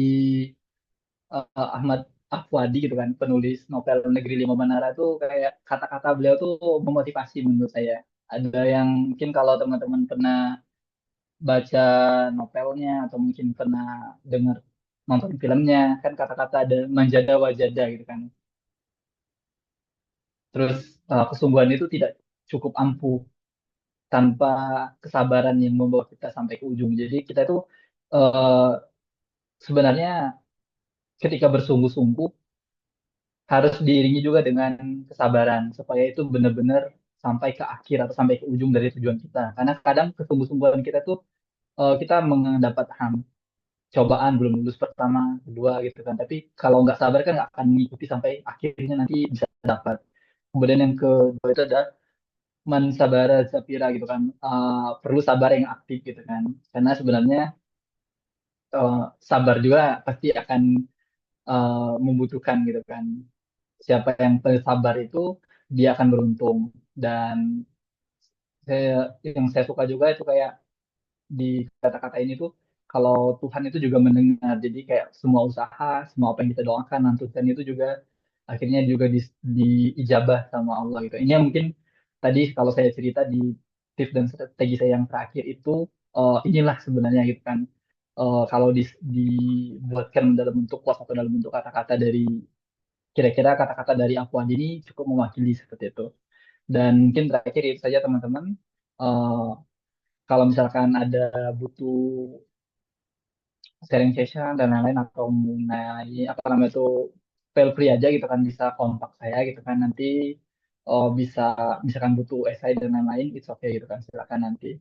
S1: Ahmad Afwadi gitu kan, penulis novel Negeri Lima Menara tuh kayak kata-kata beliau tuh memotivasi menurut saya. Ada yang mungkin kalau teman-teman pernah baca novelnya atau mungkin pernah dengar nonton filmnya, kan kata-kata ada manjada wajada gitu kan. Terus kesungguhan itu tidak cukup ampuh tanpa kesabaran yang membawa kita sampai ke ujung. Jadi kita itu eh, sebenarnya ketika bersungguh-sungguh harus diiringi juga dengan kesabaran supaya itu benar-benar sampai ke akhir atau sampai ke ujung dari tujuan kita. Karena kadang kesungguh-sungguhan kita tuh kita mendapat cobaan belum lulus pertama, kedua gitu kan. Tapi kalau nggak sabar kan nggak akan mengikuti sampai akhirnya nanti bisa dapat. Kemudian yang kedua itu ada man sabara zapira gitu kan. Perlu sabar yang aktif gitu kan. Karena sebenarnya eh, sabar juga pasti akan membutuhkan gitu kan. Siapa yang sabar itu dia akan beruntung. Dan saya, yang saya suka juga itu kayak di kata-kata ini tuh kalau Tuhan itu juga mendengar. Jadi kayak semua usaha, semua apa yang kita doakan, nantikan itu juga akhirnya juga diijabah sama Allah gitu. Ini yang mungkin tadi kalau saya cerita di tips dan strategi saya yang terakhir itu inilah sebenarnya gitu kan. Kalau dibuatkan dalam bentuk quotes atau dalam bentuk kata-kata dari kira-kira kata-kata dari Afwan ini cukup mewakili seperti itu. Dan mungkin terakhir itu saja teman-teman. Eh, Kalau misalkan ada butuh sharing session dan lain-lain atau mengenai apa namanya itu feel free aja gitu kan, bisa kontak saya gitu kan nanti bisa misalkan butuh essay dan lain-lain it's okay gitu kan, silakan nanti.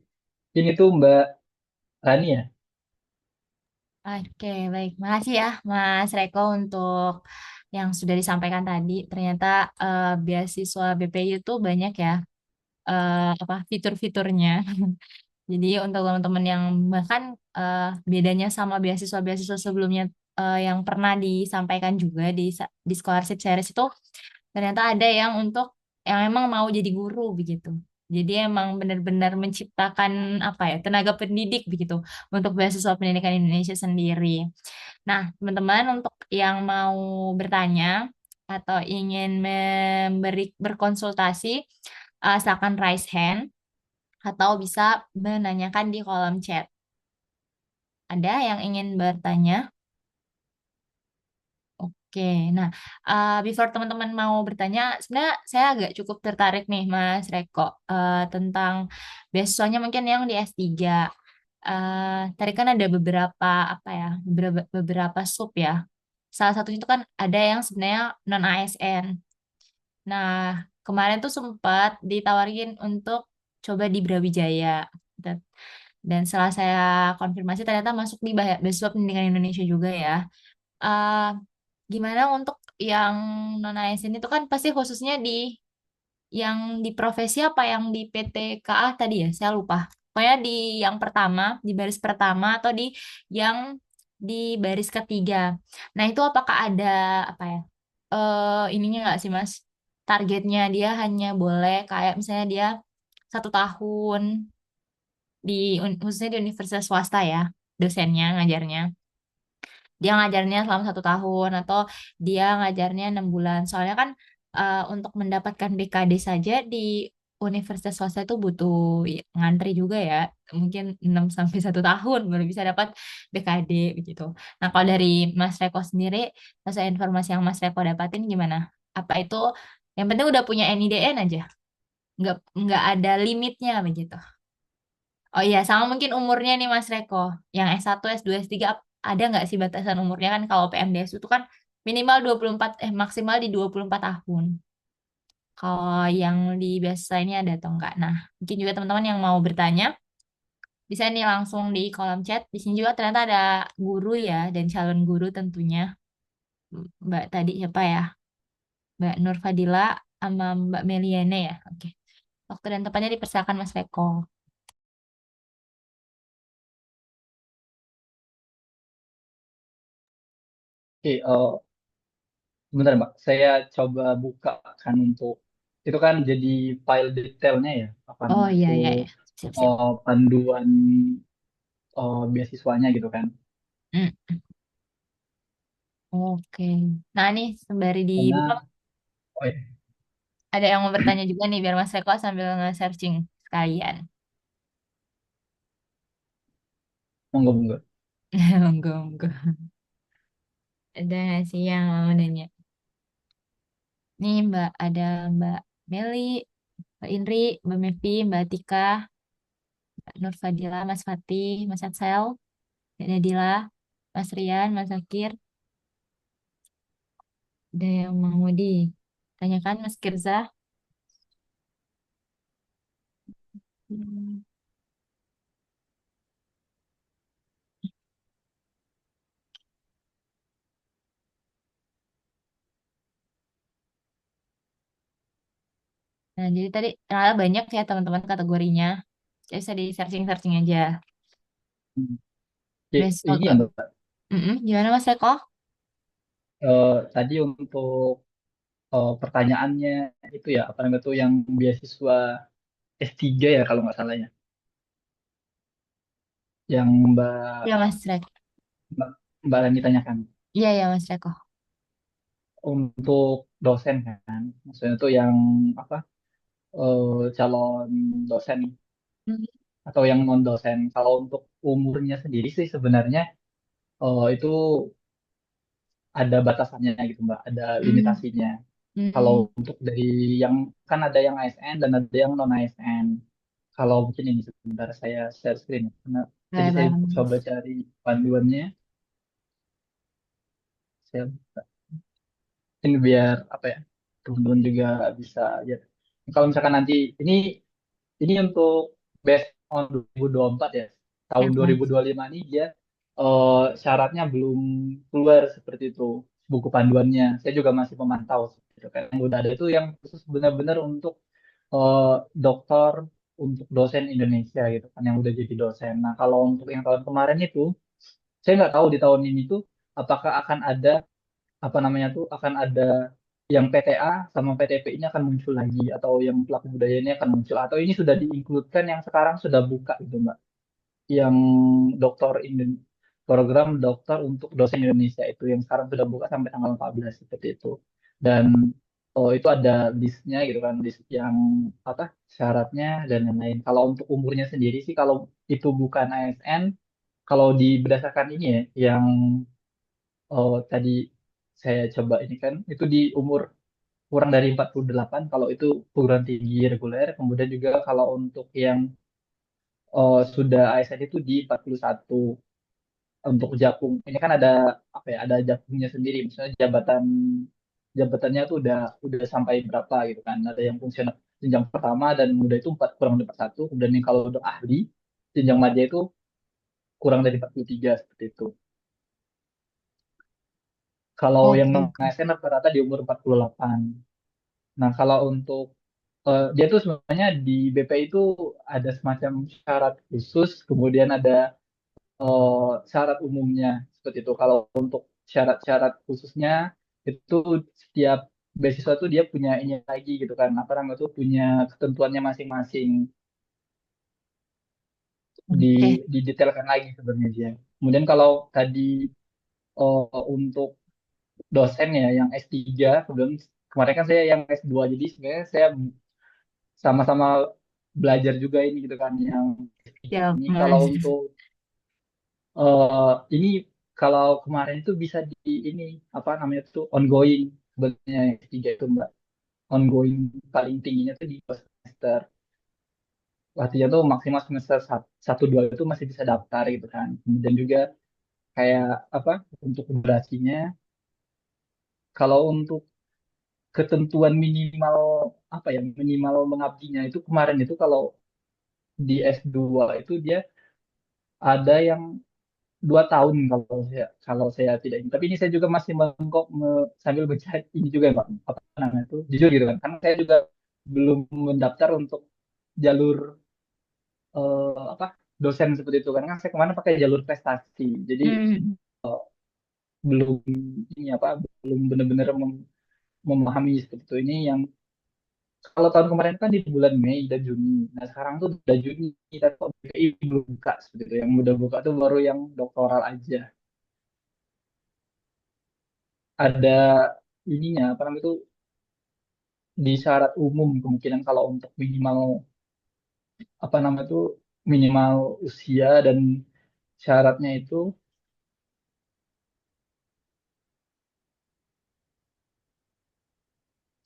S1: Ini tuh Mbak Rani ya.
S2: Oke, baik. Makasih ya, Mas Reko, untuk yang sudah disampaikan tadi. Ternyata beasiswa BPI itu banyak ya, apa fitur-fiturnya. Jadi untuk teman-teman yang bahkan bedanya sama beasiswa-beasiswa sebelumnya yang pernah disampaikan juga di scholarship series itu, ternyata ada yang untuk yang emang mau jadi guru begitu. Jadi emang benar-benar menciptakan apa ya, tenaga pendidik begitu untuk beasiswa pendidikan Indonesia sendiri. Nah, teman-teman untuk yang mau bertanya atau ingin berkonsultasi, silakan raise hand atau bisa menanyakan di kolom chat. Ada yang ingin bertanya? Oke, nah, before teman-teman mau bertanya, sebenarnya saya agak cukup tertarik nih, Mas Reko, tentang beasiswanya mungkin yang di S3. Tadi kan ada beberapa, apa ya, beberapa sub ya. Salah satunya itu kan ada yang sebenarnya non ASN. Nah, kemarin tuh sempat ditawarin untuk coba di Brawijaya. Dan, dan setelah saya konfirmasi ternyata masuk di beasiswa pendidikan Indonesia juga ya. Eh, Gimana untuk yang non ASN itu kan pasti khususnya di yang di profesi apa yang di PTKA tadi ya, saya lupa. Pokoknya di yang pertama, di baris pertama atau di yang di baris ketiga. Nah, itu apakah ada apa ya? Ininya nggak sih Mas? Targetnya dia hanya boleh kayak misalnya dia 1 tahun khususnya di universitas swasta ya, dosennya ngajarnya. Dia ngajarnya selama 1 tahun atau dia ngajarnya 6 bulan. Soalnya kan untuk mendapatkan BKD saja di universitas swasta itu butuh ngantri juga ya, mungkin 6 sampai 1 tahun baru bisa dapat BKD begitu. Nah, kalau dari Mas Reko sendiri, sesuai informasi yang Mas Reko dapatin gimana? Apa itu yang penting udah punya NIDN aja, nggak ada limitnya begitu. Oh iya, sama mungkin umurnya nih Mas Reko. Yang S1, S2, S3 ada nggak sih batasan umurnya kan kalau PMDS itu kan minimal 24 maksimal di 24 tahun. Kalau yang di biasa ini ada atau enggak. Nah, mungkin juga teman-teman yang mau bertanya bisa nih langsung di kolom chat. Di sini juga ternyata ada guru ya dan calon guru tentunya. Mbak tadi siapa ya? Mbak Nur Fadila sama Mbak Meliana ya. Oke. Waktu dan tempatnya dipersilakan Mas Reko.
S1: Oke, sebentar Mbak, saya coba buka kan untuk itu kan jadi file detailnya ya, apa
S2: Oh
S1: namanya
S2: iya
S1: itu
S2: iya ya. Siap-siap.
S1: panduan beasiswanya gitu kan.
S2: Hmm, oke. Nah, nih sembari dibuka
S1: Karena oh ya,
S2: ada yang mau bertanya juga nih biar Mas Reko sambil nge-searching sekalian.
S1: monggo monggo.
S2: Monggo, monggo. Ada nggak sih yang mau nanya? Nih Mbak, ada Mbak Meli, Mbak Indri, Mbak Mevi, Mbak Tika, Mbak Nur Fadila, Mas Fatih, Mas Atsel, Mbak Nadila, Mas Rian, Mas Zakir. Ada yang mau ditanyakan Mas Kirza? Hmm. Nah, jadi tadi ternyata banyak ya teman-teman kategorinya. Jadi bisa di searching-searching aja.
S1: Hmm. Oke,
S2: Besok,
S1: ini ya Mbak.
S2: gimana Mas Eko?
S1: Tadi untuk pertanyaannya itu ya apa namanya tuh yang beasiswa S3 ya kalau nggak salah ya, yang
S2: Ya Mas Reko.
S1: Mbak, Mbak Lani tanyakan
S2: Iya ya Mas Reko.
S1: untuk dosen kan, maksudnya tuh yang apa calon dosen
S2: Hmm.
S1: atau yang non dosen. Kalau untuk umurnya sendiri sih sebenarnya itu ada batasannya gitu Mbak, ada
S2: Hmm.
S1: limitasinya. Kalau
S2: Hmm.
S1: untuk dari yang kan ada yang ASN dan ada yang non ASN. Kalau mungkin ini sebentar saya share screen ya. Karena tadi
S2: Boleh
S1: saya
S2: banget.
S1: coba cari panduannya. Saya ini biar apa ya teman-teman juga bisa lihat. Kalau misalkan nanti ini ini untuk based on 2024 ya.
S2: Ya,
S1: Tahun
S2: Mas.
S1: 2025 ini dia syaratnya belum keluar seperti itu buku panduannya. Saya juga masih memantau gitu kan. Yang udah ada itu yang khusus benar-benar untuk eh, dokter untuk dosen Indonesia gitu kan yang udah jadi dosen. Nah, kalau untuk yang tahun kemarin itu saya nggak tahu di tahun ini tuh apakah akan ada apa namanya tuh akan ada yang PTA sama PTP ini akan muncul lagi atau yang pelaku budaya ini akan muncul atau ini sudah diinkludkan yang sekarang sudah buka gitu Mbak yang dokter program dokter untuk dosen Indonesia itu yang sekarang sudah buka sampai tanggal 14 seperti itu dan oh itu ada listnya gitu kan list yang apa syaratnya dan lain-lain kalau untuk umurnya sendiri sih kalau itu bukan ASN kalau di berdasarkan ini ya yang tadi saya coba ini kan itu di umur kurang dari 48 kalau itu perguruan tinggi reguler. Kemudian juga kalau untuk yang sudah ASN itu di 41 untuk jakung. Ini kan ada apa ya? Ada jakungnya sendiri. Misalnya jabatannya tuh udah sampai berapa gitu kan. Ada yang fungsional jenjang pertama dan muda itu 4 kurang dari 41. Kemudian yang kalau udah ahli jenjang madya itu kurang dari 43 seperti itu. Kalau yang
S2: Oke,
S1: non
S2: oke.
S1: ASN rata-rata di umur 48. Nah, kalau untuk dia tuh sebenarnya di BPI itu ada semacam syarat khusus, kemudian ada syarat umumnya seperti itu. Kalau untuk syarat-syarat khususnya itu setiap beasiswa tuh dia punya ini lagi gitu kan. Apa namanya tuh punya ketentuannya masing-masing di
S2: Oke.
S1: didetailkan lagi sebenarnya dia. Kemudian kalau tadi untuk dosen ya yang S3, kemudian kemarin kan saya yang S2 jadi sebenarnya saya sama-sama belajar juga ini gitu kan yang
S2: Siap,
S1: ini kalau
S2: Mas.
S1: untuk ini kalau kemarin itu bisa di ini apa namanya tuh ongoing sebenarnya yang ketiga itu Mbak ongoing paling tingginya tuh di dua semester artinya tuh maksimal semester satu dua itu masih bisa daftar gitu kan dan juga kayak apa untuk durasinya kalau untuk ketentuan minimal apa ya minimal mengabdinya itu kemarin itu kalau di S2 itu dia ada yang 2 tahun kalau saya tidak ini. Tapi ini saya juga masih sambil mencari ini juga Pak, apa namanya itu jujur gitu kan. Karena saya juga belum mendaftar untuk jalur apa dosen seperti itu kan. Kan saya kemana pakai jalur prestasi. Jadi
S2: Hmm.
S1: belum ini apa belum benar-benar memahami seperti itu. Ini yang kalau tahun kemarin kan di bulan Mei dan Juni. Nah sekarang tuh udah Juni, tapi kok BPI belum buka seperti itu. Yang udah buka tuh baru yang doktoral aja. Ada ininya apa namanya itu di syarat umum kemungkinan kalau untuk minimal apa namanya itu minimal usia dan syaratnya itu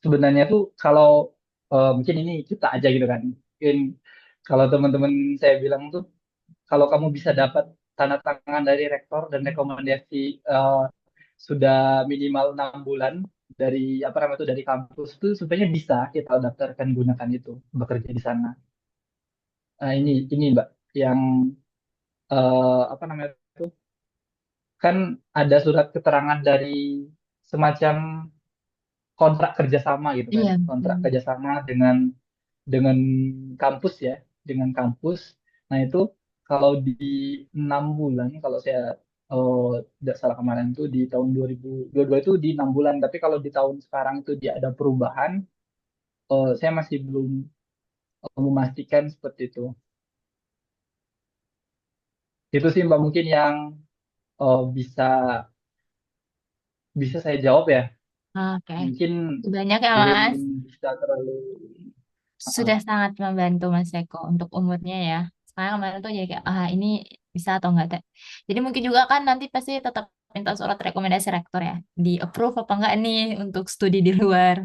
S1: sebenarnya tuh kalau mungkin ini kita aja gitu kan. Mungkin kalau teman-teman saya bilang tuh kalau kamu bisa dapat tanda tangan dari rektor dan rekomendasi eh, sudah minimal 6 bulan dari apa namanya itu dari kampus itu sebenarnya bisa kita daftarkan gunakan itu bekerja di sana. Nah, ini Mbak yang apa namanya itu kan ada surat keterangan dari semacam kontrak kerjasama gitu kan
S2: Iya,
S1: kontrak
S2: betul.
S1: kerjasama dengan kampus ya dengan kampus. Nah itu kalau di 6 bulan kalau saya tidak salah kemarin itu di tahun 2022 itu di 6 bulan tapi kalau di tahun sekarang itu dia ada perubahan saya masih belum memastikan seperti itu sih Mbak mungkin yang bisa bisa saya jawab ya
S2: Oke.
S1: mungkin
S2: Banyak ya,
S1: belum
S2: Mas.
S1: bisa terlalu
S2: Sudah
S1: ah,
S2: sangat membantu Mas Eko untuk umurnya ya. Sekarang kemarin tuh jadi kayak, ah ini bisa atau enggak, Teh. Jadi mungkin juga kan nanti pasti tetap minta surat rekomendasi rektor ya. Di approve apa enggak nih untuk studi di luar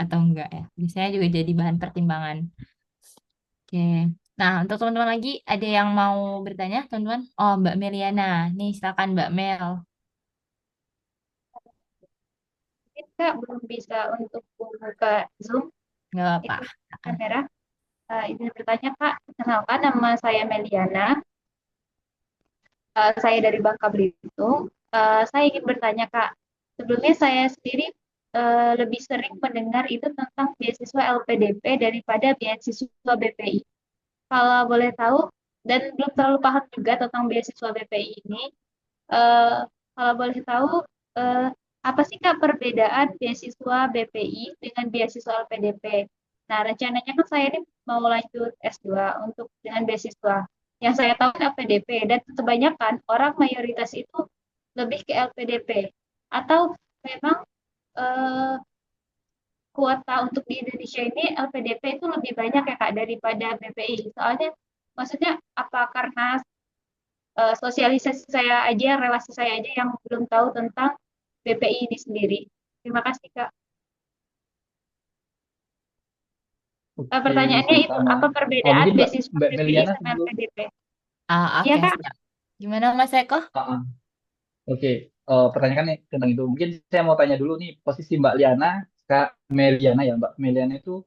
S2: atau enggak ya. Biasanya juga jadi bahan pertimbangan. Oke. Nah, untuk teman-teman lagi, ada yang mau bertanya, teman-teman? Oh, Mbak Meliana. Nih, silakan Mbak Mel.
S3: Mungkin Kak belum bisa untuk membuka Zoom
S2: Nggak apa-apa.
S3: itu
S2: Silakan.
S3: kamera. Izin bertanya Kak, kenalkan nama saya Meliana. Saya dari Bangka Belitung. Saya ingin bertanya Kak, sebelumnya saya sendiri lebih sering mendengar itu tentang beasiswa LPDP daripada beasiswa BPI. Kalau boleh tahu, dan belum terlalu paham juga tentang beasiswa BPI ini, eh, kalau boleh tahu, eh, apa sih Kak perbedaan beasiswa BPI dengan beasiswa LPDP? Nah, rencananya kan saya ini mau lanjut S2 untuk dengan beasiswa. Yang saya tahu kan LPDP, dan kebanyakan orang mayoritas itu lebih ke LPDP. Atau memang eh, kuota untuk di Indonesia ini LPDP itu lebih banyak ya Kak daripada BPI. Soalnya maksudnya apa karena sosialisasi saya aja, relasi saya aja yang belum tahu tentang BPI ini sendiri. Terima kasih, Kak.
S1: oke
S3: Pertanyaannya itu,
S1: sama-sama.
S3: apa perbedaan
S1: Mungkin Mbak
S3: beasiswa
S1: Mbak
S3: BPI
S1: Meliana
S3: sama
S1: sebelum
S3: LPDP?
S2: Ah,
S3: Iya,
S2: oke,
S3: Kak.
S2: siap. Gimana Mas Eko?
S1: ah, ah. Oke, pertanyaan nih tentang itu. Mungkin saya mau tanya dulu nih, posisi Mbak Liana, Kak Meliana ya, Mbak Meliana itu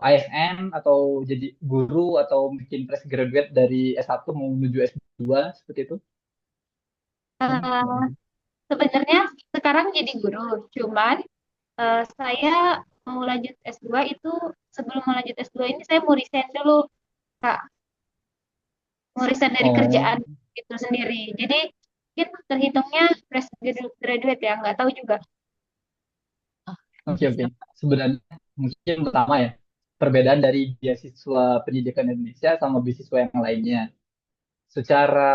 S1: ASN atau jadi guru atau mungkin fresh graduate dari S1 mau menuju S2 seperti itu? Gimana, Mbak?
S3: Eh, Sebenarnya sekarang jadi guru, cuman saya mau lanjut S2 itu, sebelum melanjut S2 ini saya mau resign dulu, Kak. Mau resign dari
S1: Oh,
S3: kerjaan itu sendiri. Jadi mungkin terhitungnya fresh graduate ya, nggak tahu juga.
S2: Oh,
S1: oke oke.
S2: siap.
S1: Sebenarnya mungkin pertama ya, perbedaan dari beasiswa pendidikan Indonesia sama beasiswa yang lainnya. Secara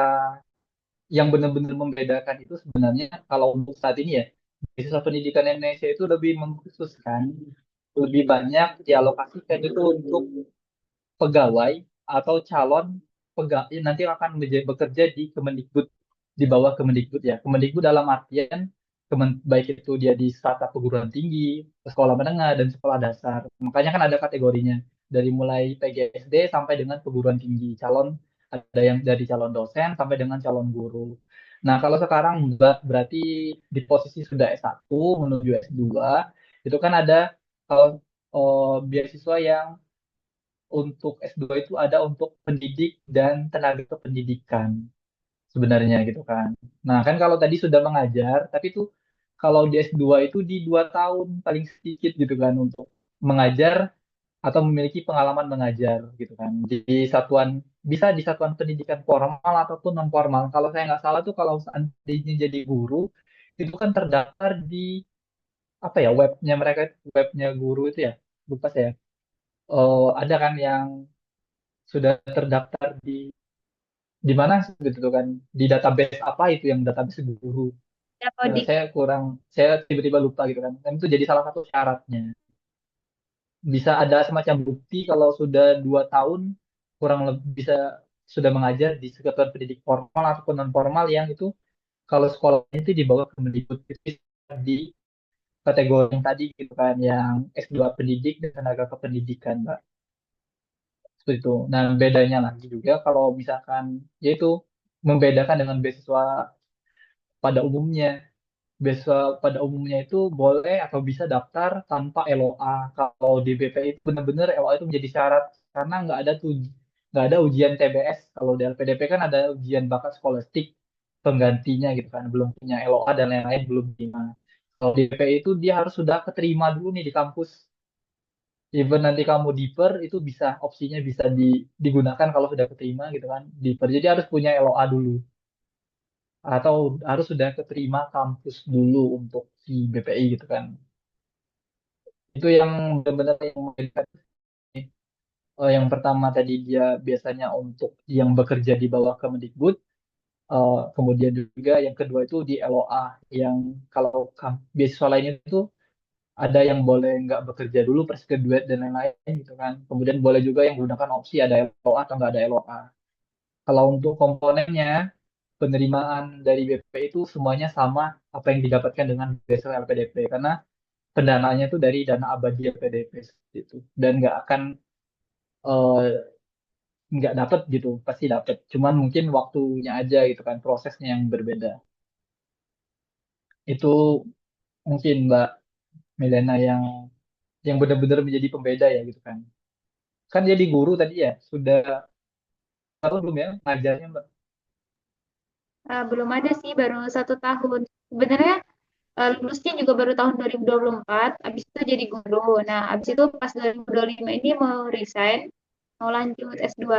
S1: yang benar-benar membedakan itu sebenarnya kalau untuk saat ini ya, beasiswa pendidikan Indonesia itu lebih mengkhususkan. lebih banyak dialokasikan itu untuk pegawai atau calon pegawai nanti akan bekerja di Kemendikbud, di bawah Kemendikbud ya. Kemendikbud dalam artian baik itu dia di strata perguruan tinggi, sekolah menengah dan sekolah dasar. Makanya kan ada kategorinya dari mulai PGSD sampai dengan perguruan tinggi. Ada yang dari calon dosen sampai dengan calon guru. Nah, kalau sekarang berarti di posisi sudah S1 menuju S2, itu kan ada kalau beasiswa yang untuk S2 itu ada untuk pendidik dan tenaga kependidikan sebenarnya gitu kan. Nah, kan kalau tadi sudah mengajar, tapi itu kalau di S2 itu di 2 tahun paling sedikit gitu kan untuk mengajar atau memiliki pengalaman mengajar gitu kan. Bisa di satuan pendidikan formal ataupun non formal. Kalau saya nggak salah tuh kalau seandainya jadi guru itu kan terdaftar di apa ya webnya mereka, webnya guru itu ya, lupa saya. Ada kan yang sudah terdaftar di mana gitu tuh kan, di database apa itu yang database guru.
S3: Dapodik.
S1: Saya tiba-tiba lupa gitu kan, dan itu jadi salah satu syaratnya bisa ada semacam bukti kalau sudah 2 tahun kurang lebih bisa sudah mengajar di satuan pendidik formal ataupun non formal yang itu kalau sekolahnya itu di bawah Kemendikbud itu bisa di kategori yang tadi gitu kan, yang S2 pendidik dan tenaga kependidikan Mbak. Seperti itu. Nah, bedanya lagi juga kalau misalkan yaitu membedakan dengan beasiswa pada umumnya. Beasiswa pada umumnya itu boleh atau bisa daftar tanpa LOA. Kalau di BPI itu benar-benar LOA itu menjadi syarat karena nggak ada ujian TBS. Kalau di LPDP kan ada ujian bakat skolastik penggantinya gitu kan, belum punya LOA dan lain-lain belum terima. Kalau di BPI itu dia harus sudah keterima dulu nih di kampus. Even nanti kamu diper itu bisa opsinya bisa digunakan kalau sudah keterima gitu kan. Diper jadi harus punya LOA dulu atau harus sudah keterima kampus dulu untuk si BPI gitu kan. Itu yang benar-benar yang membedakan. Yang pertama tadi dia biasanya untuk yang bekerja di bawah Kemendikbud. Kemudian juga yang kedua itu di LOA yang kalau beasiswa lainnya itu ada yang boleh nggak bekerja dulu fresh graduate dan lain-lain gitu kan. Kemudian boleh juga yang menggunakan opsi ada LOA atau nggak ada LOA. Kalau untuk komponennya penerimaan dari BP itu semuanya sama apa yang didapatkan dengan beasiswa LPDP karena pendanaannya itu dari dana abadi LPDP itu dan eh, nggak dapat gitu pasti dapat cuman mungkin waktunya aja gitu kan prosesnya yang berbeda itu mungkin Mbak Milena yang benar-benar menjadi pembeda ya gitu kan kan jadi guru tadi ya sudah tahu belum ya ngajarnya Mbak.
S3: Belum ada sih, baru 1 tahun. Sebenarnya lulusnya juga baru tahun 2024, habis itu jadi guru. Nah, habis itu pas 2025 ini mau resign, mau lanjut S2.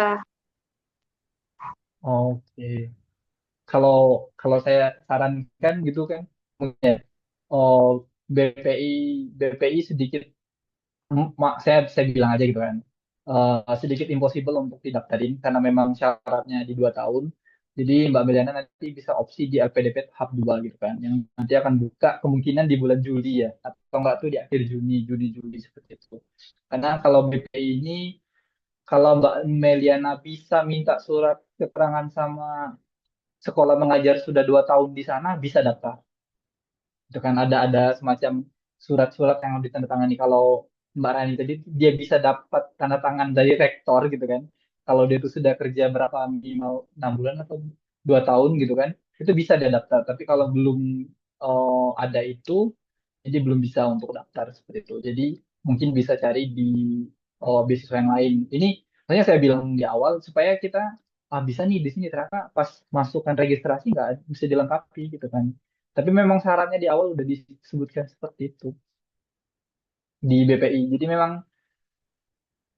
S1: Oke, kalau kalau saya sarankan gitu kan mungkin ya, oh, BPI BPI sedikit saya bilang aja gitu kan. Sedikit impossible untuk didaftarin karena memang syaratnya di 2 tahun. Jadi Mbak Meliana nanti bisa opsi di LPDP tahap 2 gitu kan. Yang nanti akan buka kemungkinan di bulan Juli ya. Atau enggak tuh di akhir Juni, Juli seperti itu. Karena kalau BPI ini, kalau Mbak Meliana bisa minta surat keterangan sama sekolah mengajar sudah 2 tahun di sana, bisa daftar itu kan ada semacam surat-surat yang harus ditandatangani kalau Mbak Rani tadi dia bisa dapat tanda tangan dari rektor gitu kan kalau dia tuh sudah kerja berapa minimal 6 bulan atau 2 tahun gitu kan itu bisa dia daftar tapi kalau belum ada itu jadi belum bisa untuk daftar seperti itu jadi mungkin bisa cari di beasiswa yang lain ini makanya saya bilang di awal supaya kita bisa nih di sini ternyata pas masukkan registrasi nggak bisa dilengkapi gitu kan tapi memang syaratnya di awal udah disebutkan seperti itu di BPI. Jadi memang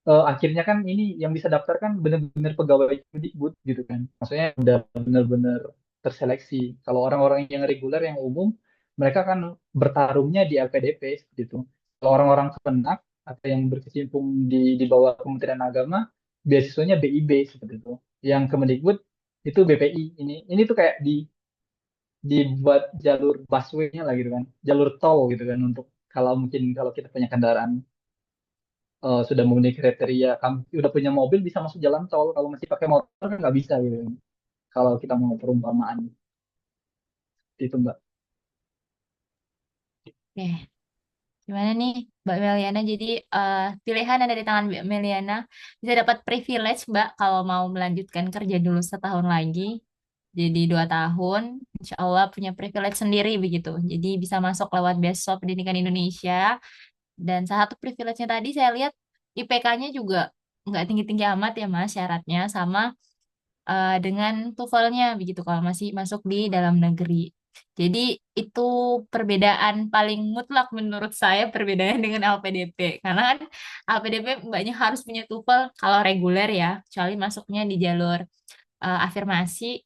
S1: akhirnya kan ini yang bisa daftar kan benar-benar pegawai Kemdikbud gitu kan. Maksudnya udah benar-benar terseleksi. Kalau orang-orang yang reguler yang umum, mereka kan bertarungnya di LPDP seperti itu. Kalau orang-orang kepenak atau yang berkecimpung di bawah Kementerian Agama, beasiswanya BIB seperti itu. Yang Kemdikbud itu BPI. Ini tuh kayak dibuat jalur busway-nya lah gitu kan, jalur tol gitu kan untuk kalau mungkin kalau kita punya kendaraan. sudah memenuhi kriteria, kamu udah punya mobil bisa masuk jalan tol. Kalau masih pakai motor kan nggak bisa gitu. Kalau kita mau perumpamaan itu Mbak.
S2: Oke, gimana nih Mbak Meliana? Jadi pilihan ada di tangan Mbak Meliana. Bisa dapat privilege Mbak kalau mau melanjutkan kerja dulu setahun lagi. Jadi 2 tahun, insya Allah punya privilege sendiri begitu. Jadi bisa masuk lewat beasiswa pendidikan Indonesia. Dan salah satu privilege-nya tadi saya lihat IPK-nya juga nggak tinggi-tinggi amat ya Mas syaratnya sama dengan TOEFL-nya begitu kalau masih masuk di dalam negeri. Jadi itu perbedaan paling mutlak menurut saya perbedaan dengan LPDP. Karena kan LPDP mbaknya harus punya TOEFL kalau reguler ya, kecuali masuknya di jalur afirmasi.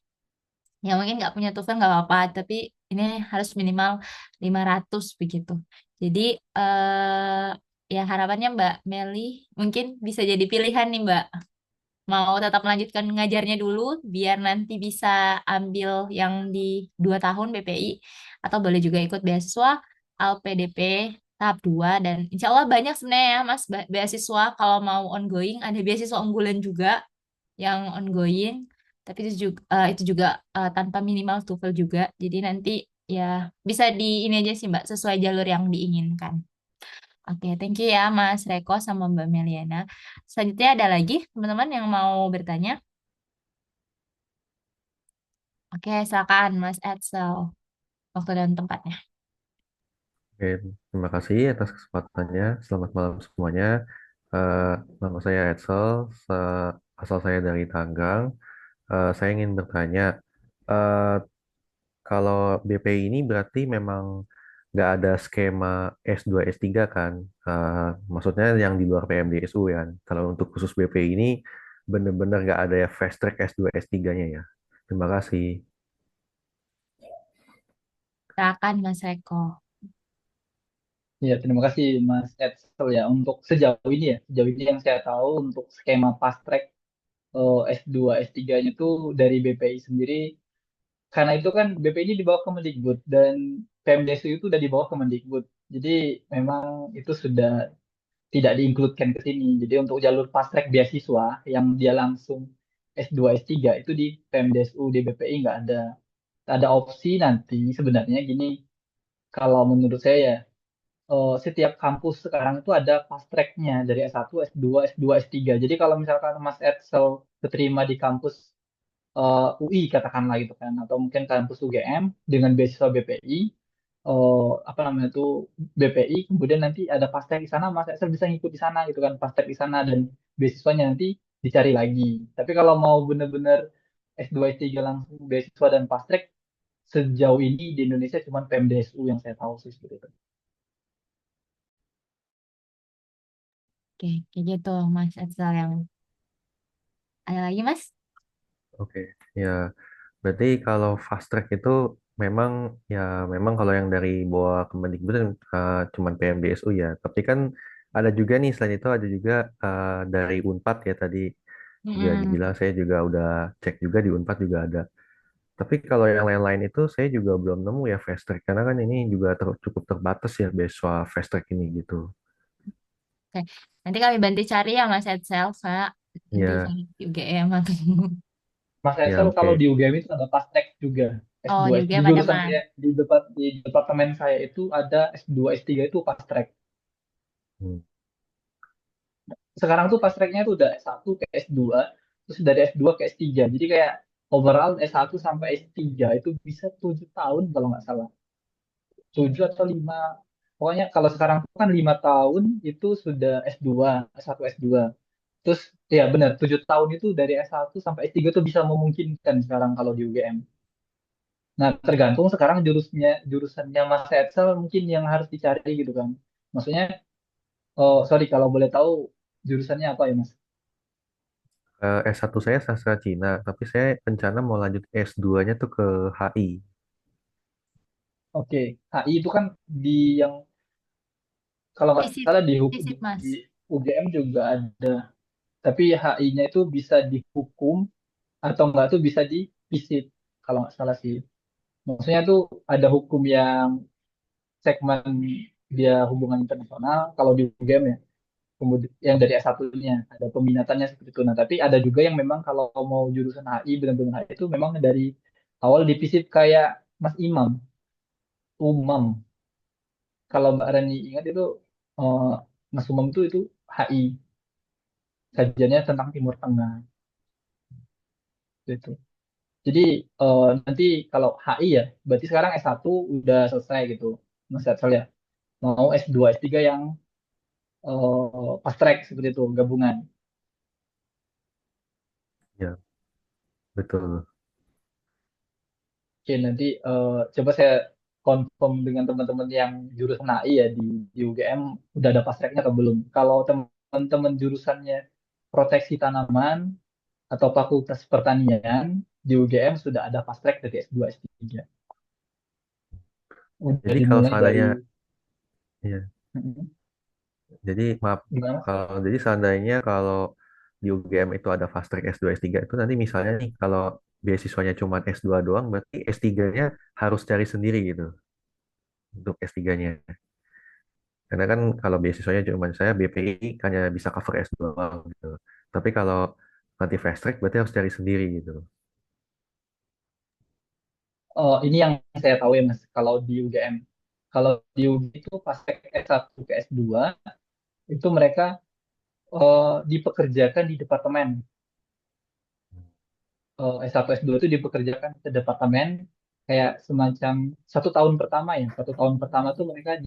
S2: Ya mungkin nggak punya TOEFL nggak apa-apa, tapi ini harus minimal 500 begitu. Jadi ya harapannya Mbak Meli mungkin bisa jadi pilihan nih Mbak. Mau tetap melanjutkan ngajarnya dulu biar nanti bisa ambil yang di 2 tahun BPI atau boleh juga ikut beasiswa LPDP tahap 2 dan insya Allah banyak sebenarnya ya Mas beasiswa kalau mau ongoing ada beasiswa unggulan juga yang ongoing tapi itu juga tanpa minimal TOEFL juga jadi nanti ya bisa di ini aja sih Mbak sesuai jalur yang diinginkan. Oke, thank you ya Mas Reko sama Mbak Meliana. Selanjutnya ada lagi teman-teman yang mau bertanya? Oke, silakan Mas Edsel. Waktu dan tempatnya.
S4: Oke, terima kasih atas kesempatannya. Selamat malam semuanya. Eh, Nama saya Edsel, asal saya dari Tanggang. Saya ingin bertanya, eh, kalau BPI ini berarti memang nggak ada skema S2, S3 kan? Maksudnya yang di luar PMDSU ya. Kalau untuk khusus BPI ini benar-benar nggak ada ya fast track S2, S3-nya ya. Terima kasih.
S2: Silakan Mas Reko.
S1: Ya, terima kasih Mas Edsel ya. Untuk sejauh ini ya, sejauh ini yang saya tahu untuk skema fast track S2, S3-nya tuh dari BPI sendiri. Karena itu kan BPI ini di bawah Kemendikbud dan PMDSU itu udah di bawah Kemendikbud. Jadi memang itu sudah tidak diinkludkan ke sini. Jadi untuk jalur fast track beasiswa yang dia langsung S2, S3 itu di PMDSU, di BPI nggak ada. Ada opsi nanti sebenarnya gini, kalau menurut saya ya, setiap kampus sekarang itu ada fast track-nya dari S1, S2, S2, S3. Jadi kalau misalkan Mas Edsel keterima di kampus UI katakanlah gitu kan, atau mungkin kampus UGM dengan beasiswa BPI, apa namanya itu BPI, kemudian nanti ada fast track di sana, Mas Edsel bisa ngikut di sana gitu kan, fast track di sana dan beasiswanya nanti dicari lagi. Tapi kalau mau bener-bener S2, S3 langsung beasiswa dan fast track, sejauh ini di Indonesia cuma PMDSU yang saya tahu sih seperti itu.
S2: Oke, kayak gitu Mas Edsel yang ada lagi Mas?
S4: Oke, ya. Berarti kalau fast track itu memang ya memang kalau yang dari bawah Kemendikbud kan cuman PMDSU ya. Tapi kan ada juga nih selain itu ada juga dari Unpad ya tadi juga
S2: Mm-mm.
S4: dibilang saya juga udah cek juga di Unpad juga ada. Tapi kalau yang lain-lain itu saya juga belum nemu ya fast track karena kan ini juga cukup terbatas ya beasiswa fast track ini gitu.
S2: Oke, nanti kami bantu cari ya Mas Edsel, Kak. Nanti
S4: Ya,
S2: cari di UGM atau
S1: Mas
S4: ya
S1: Edsel kalau
S4: oke.
S1: di UGM itu ada fast track juga.
S2: oh
S1: S2,
S2: di
S1: di
S2: UGM ada
S1: jurusan
S2: Mas.
S1: saya, di departemen saya itu ada S2, S3 itu fast track.
S4: Hmm.
S1: Sekarang tuh fast tracknya tuh udah S1 ke S2, terus dari S2 ke S3. Jadi kayak overall S1 sampai S3 itu bisa 7 tahun kalau nggak salah. 7 atau 5. Pokoknya kalau sekarang tuh kan 5 tahun itu sudah S2, S1, S2. Terus ya benar, 7 tahun itu dari S1 sampai S3 tuh bisa memungkinkan sekarang kalau di UGM. Nah, tergantung sekarang jurusannya Mas Edsel mungkin yang harus dicari gitu kan. Maksudnya, oh sorry kalau boleh tahu jurusannya apa ya Mas?
S4: S1 saya sastra Cina, tapi saya rencana mau lanjut S2-nya tuh ke HI.
S1: Oke, HI itu kan di yang kalau nggak
S2: Fisip,
S1: salah
S2: fisip
S1: di
S2: Mas.
S1: UGM juga ada. Tapi HI-nya itu bisa dihukum atau enggak tuh bisa dipisit kalau nggak salah sih. Maksudnya tuh ada hukum yang segmen dia hubungan internasional kalau di UGM ya. kemudian yang dari S1-nya ada peminatannya seperti itu. Nah, tapi ada juga yang memang kalau mau jurusan HI benar-benar HI itu memang dari awal dipisip kayak Mas Umam. Kalau Mbak Rani ingat itu eh, Mas Umam itu HI, kajiannya tentang Timur Tengah gitu. Jadi nanti kalau HI ya, berarti sekarang S1 udah selesai gitu. Mas Edsel ya. Mau S2, S3 yang fast track seperti itu, gabungan.
S4: Ya, betul.
S1: Oke, nanti coba saya confirm dengan teman-teman yang jurusan HI ya di UGM udah ada fast tracknya atau belum. Kalau teman-teman jurusannya proteksi tanaman atau fakultas pertanian di UGM sudah ada fast track dari S2, S3. Udah
S4: Jadi kalau
S1: dimulai dari
S4: seandainya, ya,
S1: mm,
S4: jadi maaf,
S1: gimana Mas?
S4: jadi seandainya kalau di UGM itu ada fast track S2, S3 itu nanti misalnya nih kalau beasiswanya cuma S2 doang, berarti S3-nya harus cari sendiri gitu untuk S3-nya. Karena kan kalau beasiswanya cuma saya BPI hanya bisa cover S2 doang gitu. Tapi kalau nanti fast track berarti harus cari sendiri gitu.
S1: Ini yang saya tahu ya Mas, kalau di UGM. Kalau di UGM itu pas S1 ke S2, itu mereka dipekerjakan di departemen. S1, S2 itu dipekerjakan ke departemen, kayak semacam 1 tahun pertama ya. 1 tahun pertama tuh mereka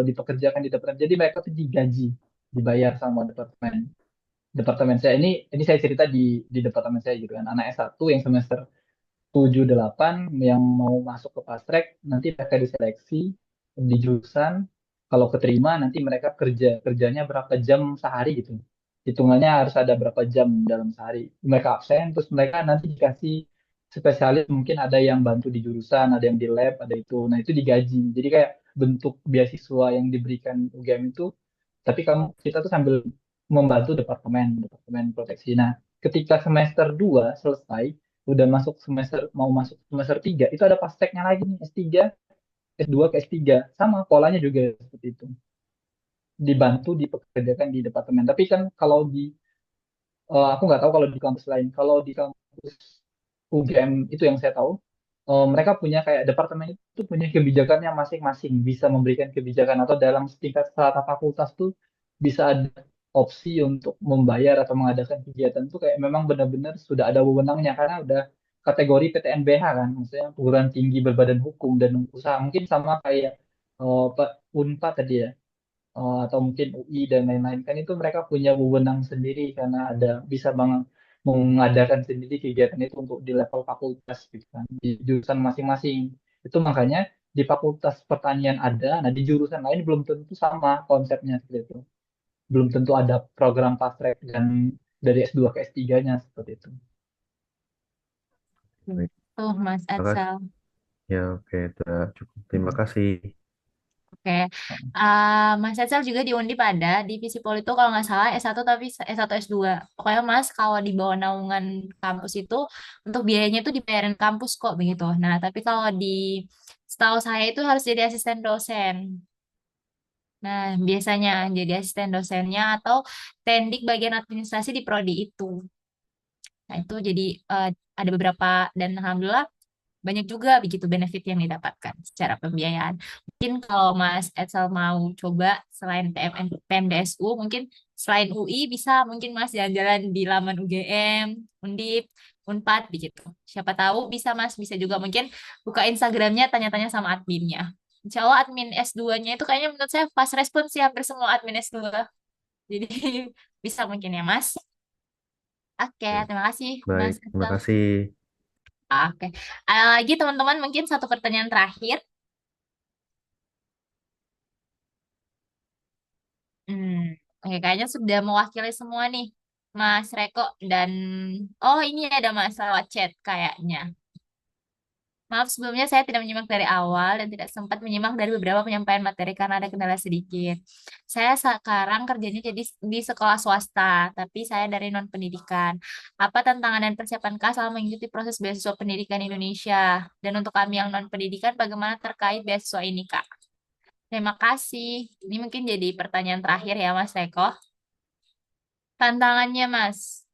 S1: dipekerjakan di departemen. Jadi mereka tuh digaji, dibayar sama departemen. Departemen saya ini saya cerita di departemen saya gitu kan. Anak S1 yang semester 7 8 yang mau masuk ke fast track nanti mereka diseleksi di jurusan, kalau keterima nanti mereka kerjanya berapa jam sehari gitu, hitungannya harus ada berapa jam dalam sehari mereka absen, terus mereka nanti dikasih spesialis, mungkin ada yang bantu di jurusan, ada yang di lab, ada itu, nah itu digaji, jadi kayak bentuk beasiswa yang diberikan UGM itu, tapi kita tuh sambil membantu departemen proteksi. Nah, ketika semester 2 selesai, udah mau masuk semester 3 itu ada pasteknya lagi nih, S3, S2 ke S3. Sama polanya juga seperti itu. Dibantu dipekerjakan di departemen. Tapi kan kalau aku nggak tahu kalau di kampus lain. Kalau di kampus UGM itu yang saya tahu, mereka punya kayak departemen itu punya kebijakannya masing-masing, bisa memberikan kebijakan atau dalam tingkat strata fakultas tuh bisa ada opsi untuk membayar atau mengadakan kegiatan tuh kayak memang benar-benar sudah ada wewenangnya karena udah kategori PTNBH kan, maksudnya perguruan tinggi berbadan hukum dan usaha, mungkin sama kayak Pak Unpad tadi ya, atau mungkin UI dan lain-lain kan, itu mereka punya wewenang sendiri karena ada bisa mengadakan sendiri kegiatan itu untuk di level fakultas gitu kan, di jurusan masing-masing. Itu makanya di fakultas pertanian ada, nah di jurusan lain belum tentu sama konsepnya seperti itu. Belum tentu ada program fast track dan dari S2 ke S3-nya seperti itu.
S4: Baik.
S2: Tuh, Mas
S4: Terima kasih.
S2: Edsel.
S4: Ya, oke, udah cukup. Terima kasih.
S2: Oke, Mas Edsel juga di Undip ada divisi Politu kalau nggak salah S1 tapi S1 S2. Pokoknya Mas kalau di bawah naungan kampus itu untuk biayanya itu dibayarin kampus kok begitu. Nah, tapi kalau di setahu saya itu harus jadi asisten dosen. Nah, biasanya jadi asisten dosennya atau tendik bagian administrasi di prodi itu. Nah, itu jadi eh, ada beberapa dan alhamdulillah banyak juga begitu benefit yang didapatkan secara pembiayaan. Mungkin kalau Mas Edsel mau coba selain PMDSU, mungkin selain UI bisa mungkin Mas jalan-jalan di laman UGM, Undip, Unpad begitu. Siapa tahu bisa Mas, bisa juga mungkin buka Instagramnya, tanya-tanya sama adminnya. Insya Allah admin S2-nya itu kayaknya menurut saya fast response sih hampir semua admin S2. Jadi bisa mungkin ya Mas. Oke,
S4: Ya,
S2: terima kasih
S4: baik,
S2: Mas
S4: terima
S2: Edsel.
S4: kasih.
S2: Oke. Ada lagi teman-teman mungkin satu pertanyaan terakhir. Hmm, oke, kayaknya sudah mewakili semua nih, Mas Reko dan oh ini ada masalah chat kayaknya. Maaf sebelumnya saya tidak menyimak dari awal dan tidak sempat menyimak dari beberapa penyampaian materi karena ada kendala sedikit. Saya sekarang kerjanya jadi di sekolah swasta, tapi saya dari non pendidikan. Apa tantangan dan persiapan Kak selama mengikuti proses beasiswa pendidikan Indonesia? Dan untuk kami yang non pendidikan, bagaimana terkait beasiswa ini, Kak? Terima kasih. Ini mungkin jadi pertanyaan terakhir ya Mas Reko. Tantangannya Mas,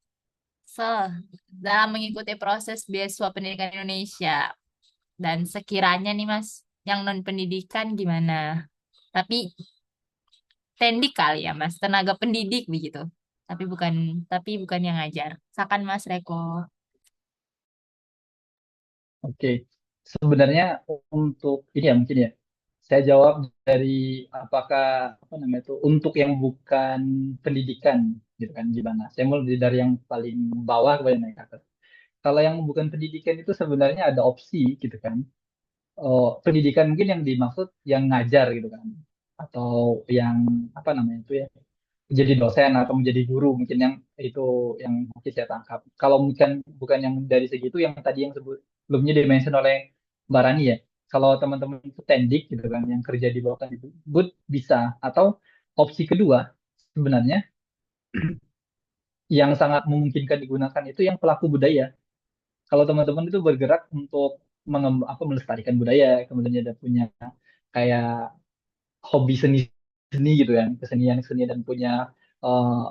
S2: dalam mengikuti proses beasiswa pendidikan Indonesia. Dan sekiranya nih Mas, yang non pendidikan gimana? Tapi tendik kali ya Mas, tenaga pendidik begitu. Tapi bukan yang ngajar. Misalkan Mas Reko.
S1: Oke, sebenarnya untuk ini ya mungkin ya, saya jawab dari apakah apa namanya itu untuk yang bukan pendidikan gitu kan gimana? Saya mulai dari yang paling bawah kepada yang naik ke atas. Kalau yang bukan pendidikan itu sebenarnya ada opsi gitu kan. Pendidikan mungkin yang dimaksud yang ngajar gitu kan, atau yang apa namanya itu ya jadi dosen atau menjadi guru mungkin yang itu yang mungkin saya tangkap. Kalau bukan bukan yang dari segitu yang tadi yang sebelumnya dimention oleh Mbak Rani ya. Kalau teman-teman itu tendik gitu kan yang kerja di bawah Kemdikbud bisa atau opsi kedua sebenarnya yang sangat memungkinkan digunakan itu yang pelaku budaya. Kalau teman-teman itu bergerak untuk melestarikan budaya, kemudian ada punya kayak hobi seni gitu kan, kesenian dan punya eh,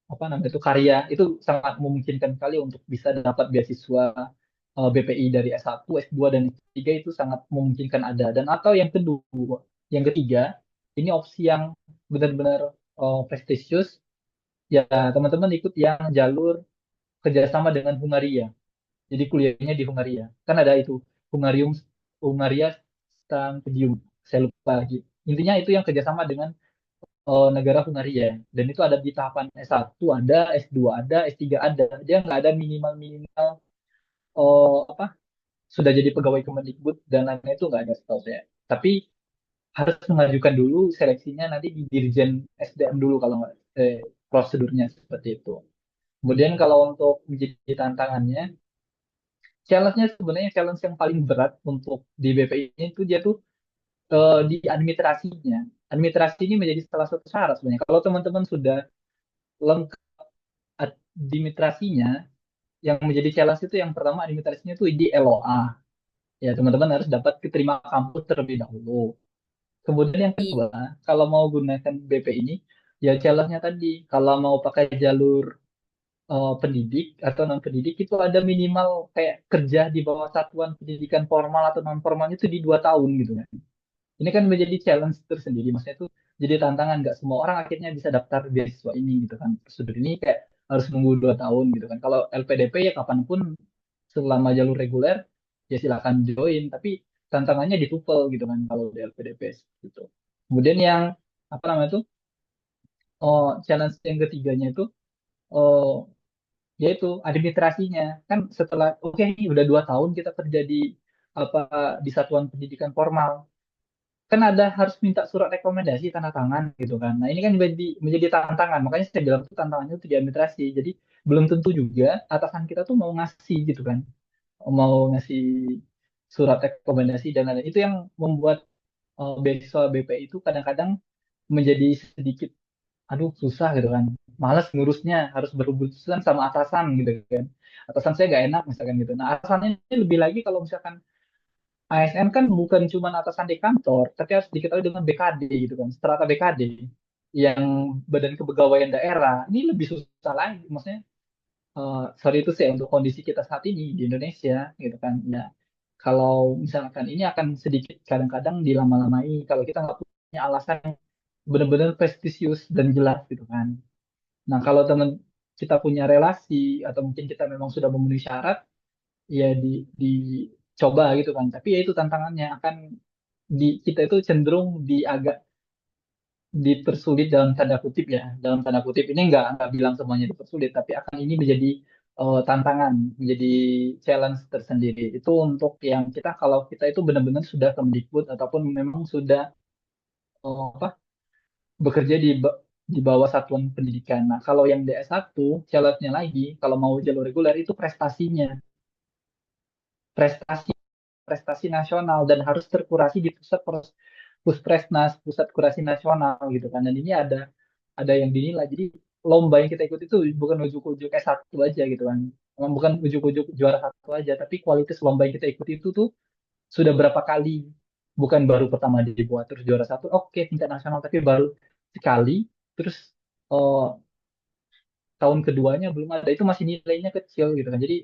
S1: apa namanya itu karya itu sangat memungkinkan sekali untuk bisa dapat beasiswa BPI dari S1, S2 dan S3 itu sangat memungkinkan ada dan atau yang kedua, yang ketiga ini opsi yang benar-benar prestisius ya teman-teman ikut yang jalur kerjasama dengan Hungaria. Jadi kuliahnya di Hungaria. Kan ada itu Hungarium Hungaria Stipendum. Saya lupa lagi. Intinya itu yang kerjasama dengan negara Hungaria. Dan itu ada di tahapan S1 ada, S2 ada, S3 ada. Dia nggak ada minimal-minimal apa sudah jadi pegawai Kemendikbud dan lain-lain itu nggak ada setahu saya. Tapi harus mengajukan dulu seleksinya nanti di Dirjen SDM dulu kalau nggak prosedurnya seperti itu. Kemudian kalau untuk menjadi tantangannya, challenge-nya sebenarnya challenge yang paling berat untuk di BPI ini itu dia tuh di administrasinya. Administrasi ini menjadi salah satu syarat sebenarnya. Kalau teman-teman sudah lengkap administrasinya, yang menjadi challenge itu yang pertama administrasinya itu di LOA. Ya, teman-teman harus dapat keterima kampus terlebih dahulu. Kemudian yang kedua, kalau mau gunakan BP ini, ya challenge-nya tadi, kalau mau pakai jalur pendidik atau non pendidik itu ada minimal kayak kerja di bawah satuan pendidikan formal atau non formal itu di 2 tahun gitu kan. Ini kan menjadi challenge tersendiri, maksudnya itu jadi tantangan nggak semua orang akhirnya bisa daftar beasiswa ini gitu kan. Prosedur ini kayak harus nunggu 2 tahun gitu kan. Kalau LPDP ya kapanpun selama jalur reguler ya silakan join, tapi tantangannya di TUPEL gitu kan kalau di LPDP gitu. Kemudian yang apa namanya itu challenge yang ketiganya itu oh, yaitu administrasinya kan setelah oke udah 2 tahun kita kerja di apa di satuan pendidikan formal kan ada harus minta surat rekomendasi tanda tangan gitu kan. Nah ini kan menjadi tantangan. Makanya saya bilang itu tantangannya itu di administrasi. Jadi belum tentu juga atasan kita tuh mau ngasih gitu kan, mau ngasih surat rekomendasi dan lain-lain. Itu yang membuat beasiswa BPI itu kadang-kadang menjadi sedikit, aduh susah gitu kan. Malas ngurusnya, harus berurusan sama atasan gitu kan. Atasan saya nggak enak misalkan gitu. Nah atasannya ini lebih lagi kalau misalkan ASN kan bukan cuma atasan di kantor, tapi harus diketahui dengan BKD gitu kan, strata BKD yang Badan Kepegawaian Daerah. Ini lebih susah lagi, maksudnya sorry itu sih untuk kondisi kita saat ini di Indonesia gitu kan. Ya, kalau misalkan ini akan sedikit kadang-kadang dilama-lamai kalau kita nggak punya alasan yang benar-benar prestisius dan jelas gitu kan. Nah, kalau teman kita punya relasi atau mungkin kita memang sudah memenuhi syarat, ya dicoba gitu kan. Tapi ya itu tantangannya akan kita itu cenderung agak dipersulit dalam tanda kutip ya. Dalam tanda kutip ini nggak bilang semuanya dipersulit, tapi akan ini menjadi tantangan, menjadi challenge tersendiri. Itu untuk yang kita kalau kita itu benar-benar sudah Kemdikbud ataupun memang sudah apa bekerja di bawah satuan pendidikan. Nah, kalau yang DS1 challenge-nya lagi kalau mau jalur reguler itu prestasinya. Prestasi prestasi nasional dan harus terkurasi di Puspresnas, Pusat Kurasi Nasional gitu kan. Dan ini ada yang dinilai. Jadi lomba yang kita ikut itu bukan ujuk-ujuk S1 aja gitu kan. Memang bukan ujuk-ujuk juara satu aja, tapi kualitas lomba yang kita ikuti itu tuh sudah berapa kali bukan baru pertama dibuat terus juara satu, oke tingkat nasional, tapi baru sekali, terus eh, tahun keduanya belum ada, itu masih nilainya kecil gitu kan. Jadi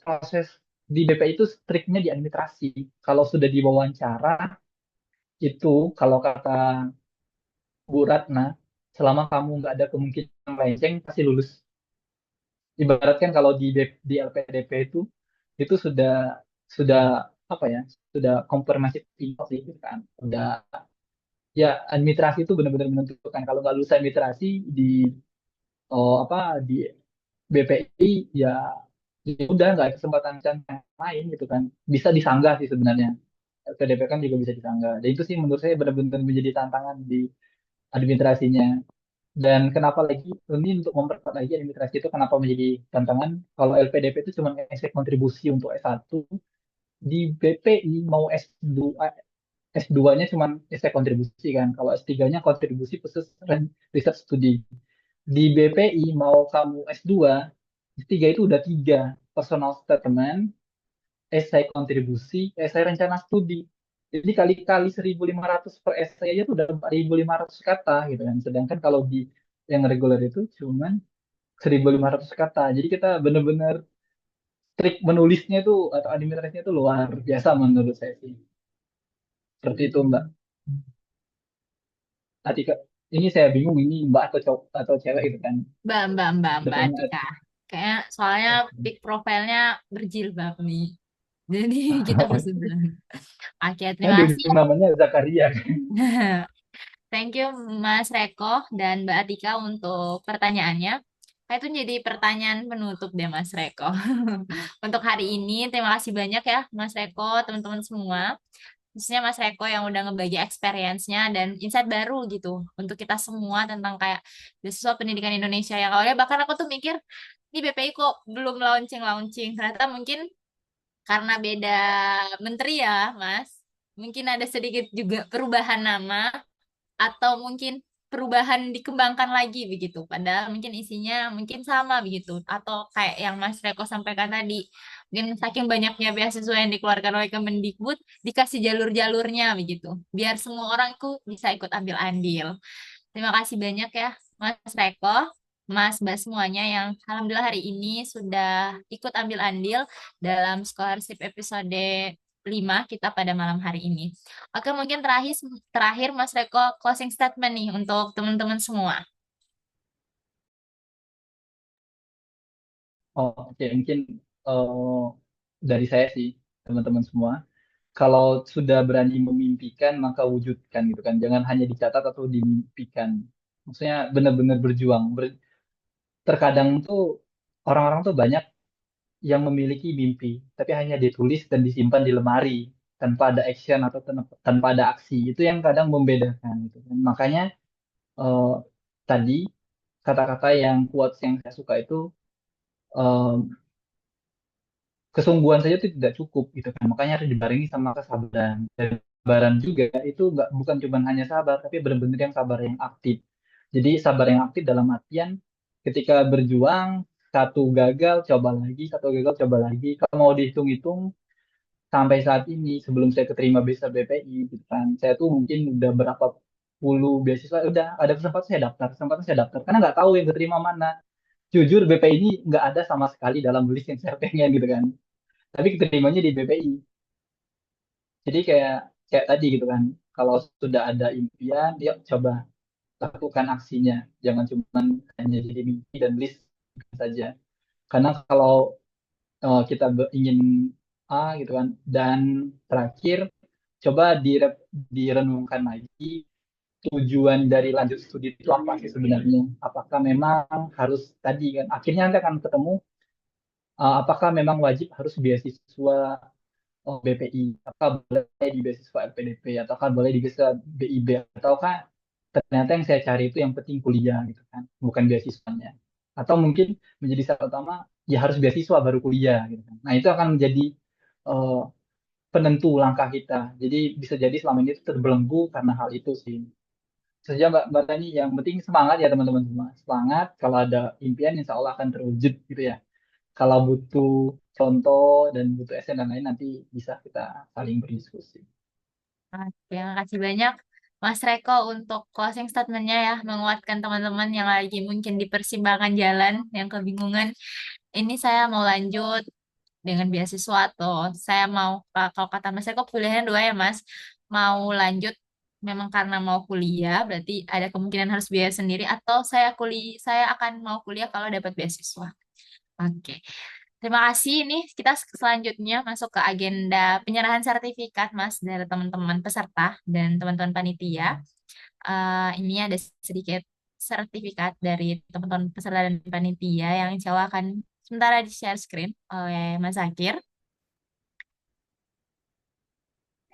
S1: proses di BPI itu striknya di administrasi. Kalau sudah diwawancara itu, kalau kata Bu Ratna, selama kamu nggak ada kemungkinan melenceng pasti lulus. Ibaratkan kalau di LPDP itu sudah apa ya, sudah confirmation sih gitu kan. Udah, ya administrasi itu benar-benar menentukan. Kalau nggak lulus administrasi di apa di BPI, ya ya udah nggak ada kesempatan chance yang lain gitu kan. Bisa disanggah sih sebenarnya. LPDP kan juga bisa disanggah. Dan itu sih menurut saya benar-benar menjadi tantangan di administrasinya. Dan kenapa lagi ini untuk memperkuat lagi administrasi itu kenapa menjadi tantangan? Kalau LPDP itu cuma esai kontribusi untuk S1, di BPI mau S2, S2-nya cuma esai kontribusi kan. Kalau S3-nya kontribusi khusus research studi. Di BPI mau kamu S2, S3 itu udah tiga: personal statement, esai kontribusi, esai rencana studi. Jadi kali-kali 1.500 per esai aja tuh udah 4.500 kata gitu kan. Sedangkan kalau di yang reguler itu cuman 1.500 kata. Jadi kita bener-bener trik menulisnya tuh atau administrasinya tuh luar biasa menurut saya sih. Seperti itu Mbak. Atika, ini saya bingung ini Mbak atau cowok atau cewek gitu kan.
S2: Mbak
S1: Bertanya.
S2: Atika. Kayak soalnya pick profilnya berjilbab nih. Jadi kita berseberangan. Oke,
S1: Nah,
S2: terima
S1: di
S2: kasih.
S1: ujung namanya Zakaria.
S2: Thank you Mas Reko dan Mbak Atika untuk pertanyaannya. Nah, itu jadi pertanyaan penutup deh Mas Reko. Untuk hari ini, terima kasih banyak ya Mas Reko, teman-teman semua. Khususnya Mas Reko yang udah ngebagi experience-nya dan insight baru gitu untuk kita semua tentang kayak beasiswa pendidikan Indonesia yang awalnya bahkan aku tuh mikir, ini BPI kok belum launching-launching. Ternyata mungkin karena beda menteri ya Mas. Mungkin ada sedikit juga perubahan nama atau mungkin perubahan dikembangkan lagi begitu. Padahal mungkin isinya mungkin sama begitu. Atau kayak yang Mas Reko sampaikan tadi, mungkin saking banyaknya beasiswa yang dikeluarkan oleh Kemendikbud, dikasih jalur-jalurnya begitu. Biar semua orang itu bisa ikut ambil andil. Terima kasih banyak ya Mas Reko, Mas Bas semuanya yang alhamdulillah hari ini sudah ikut ambil andil dalam scholarship episode 5 kita pada malam hari ini. Oke, mungkin terakhir terakhir Mas Reko closing statement nih untuk teman-teman semua.
S1: Oh, oke, mungkin eh, dari saya sih, teman-teman semua. Kalau sudah berani memimpikan, maka wujudkan gitu kan. Jangan hanya dicatat atau dimimpikan. Maksudnya benar-benar berjuang. Terkadang tuh orang-orang tuh banyak yang memiliki mimpi, tapi hanya ditulis dan disimpan di lemari tanpa ada action atau tanpa ada aksi. Itu yang kadang membedakan gitu kan. Makanya eh, tadi kata-kata yang quotes yang saya suka itu, eh, kesungguhan saja itu tidak cukup gitu kan. Makanya harus dibarengi sama kesabaran. Dan kesabaran juga itu nggak, bukan cuma hanya sabar, tapi benar-benar yang sabar yang aktif. Jadi sabar yang aktif dalam artian ketika berjuang, satu gagal coba lagi, satu gagal coba lagi. Kalau mau dihitung-hitung sampai saat ini sebelum saya keterima beasiswa BPI gitu kan, saya tuh mungkin udah berapa puluh beasiswa, udah ada kesempatan saya daftar karena nggak tahu yang keterima mana. Jujur BPI ini nggak ada sama sekali dalam list yang saya pengen gitu kan, tapi keterimanya di BPI. Jadi kayak kayak tadi gitu kan, kalau sudah ada impian, yuk coba lakukan aksinya. Jangan cuma hanya jadi mimpi dan list saja. Karena kalau kita ingin A gitu kan, dan terakhir coba direnungkan lagi tujuan dari lanjut studi itu apa sih sebenarnya? Apakah memang harus tadi kan? Akhirnya Anda akan ketemu apakah memang wajib harus beasiswa BPI, apakah boleh di beasiswa LPDP, ataukah boleh di beasiswa BIB, ataukah ternyata yang saya cari itu yang penting kuliah gitu kan, bukan beasiswanya. Atau mungkin menjadi syarat utama ya harus beasiswa baru kuliah gitu kan. Nah itu akan menjadi eh, penentu langkah kita. Jadi bisa jadi selama ini itu terbelenggu karena hal itu sih. Saja Mbak Tani, yang penting semangat ya teman-teman semua. Semangat, kalau ada impian insya Allah akan terwujud gitu ya. Kalau butuh contoh dan butuh esen dan lain nanti bisa kita saling berdiskusi.
S2: Terima kasih banyak Mas Reko untuk closing statement-nya ya, menguatkan teman-teman yang lagi mungkin di persimpangan jalan, yang kebingungan. Ini saya mau lanjut dengan beasiswa atau saya mau, kalau kata Mas Reko pilihannya dua ya Mas, mau lanjut memang karena mau kuliah, berarti ada kemungkinan harus biaya sendiri, atau saya akan mau kuliah kalau dapat beasiswa. Oke. Terima kasih. Ini kita selanjutnya masuk ke agenda penyerahan sertifikat, Mas, dari teman-teman peserta dan teman-teman panitia. Ini ada sedikit sertifikat dari teman-teman peserta dan panitia yang insya Allah akan sementara di-share screen oleh Mas Zakir.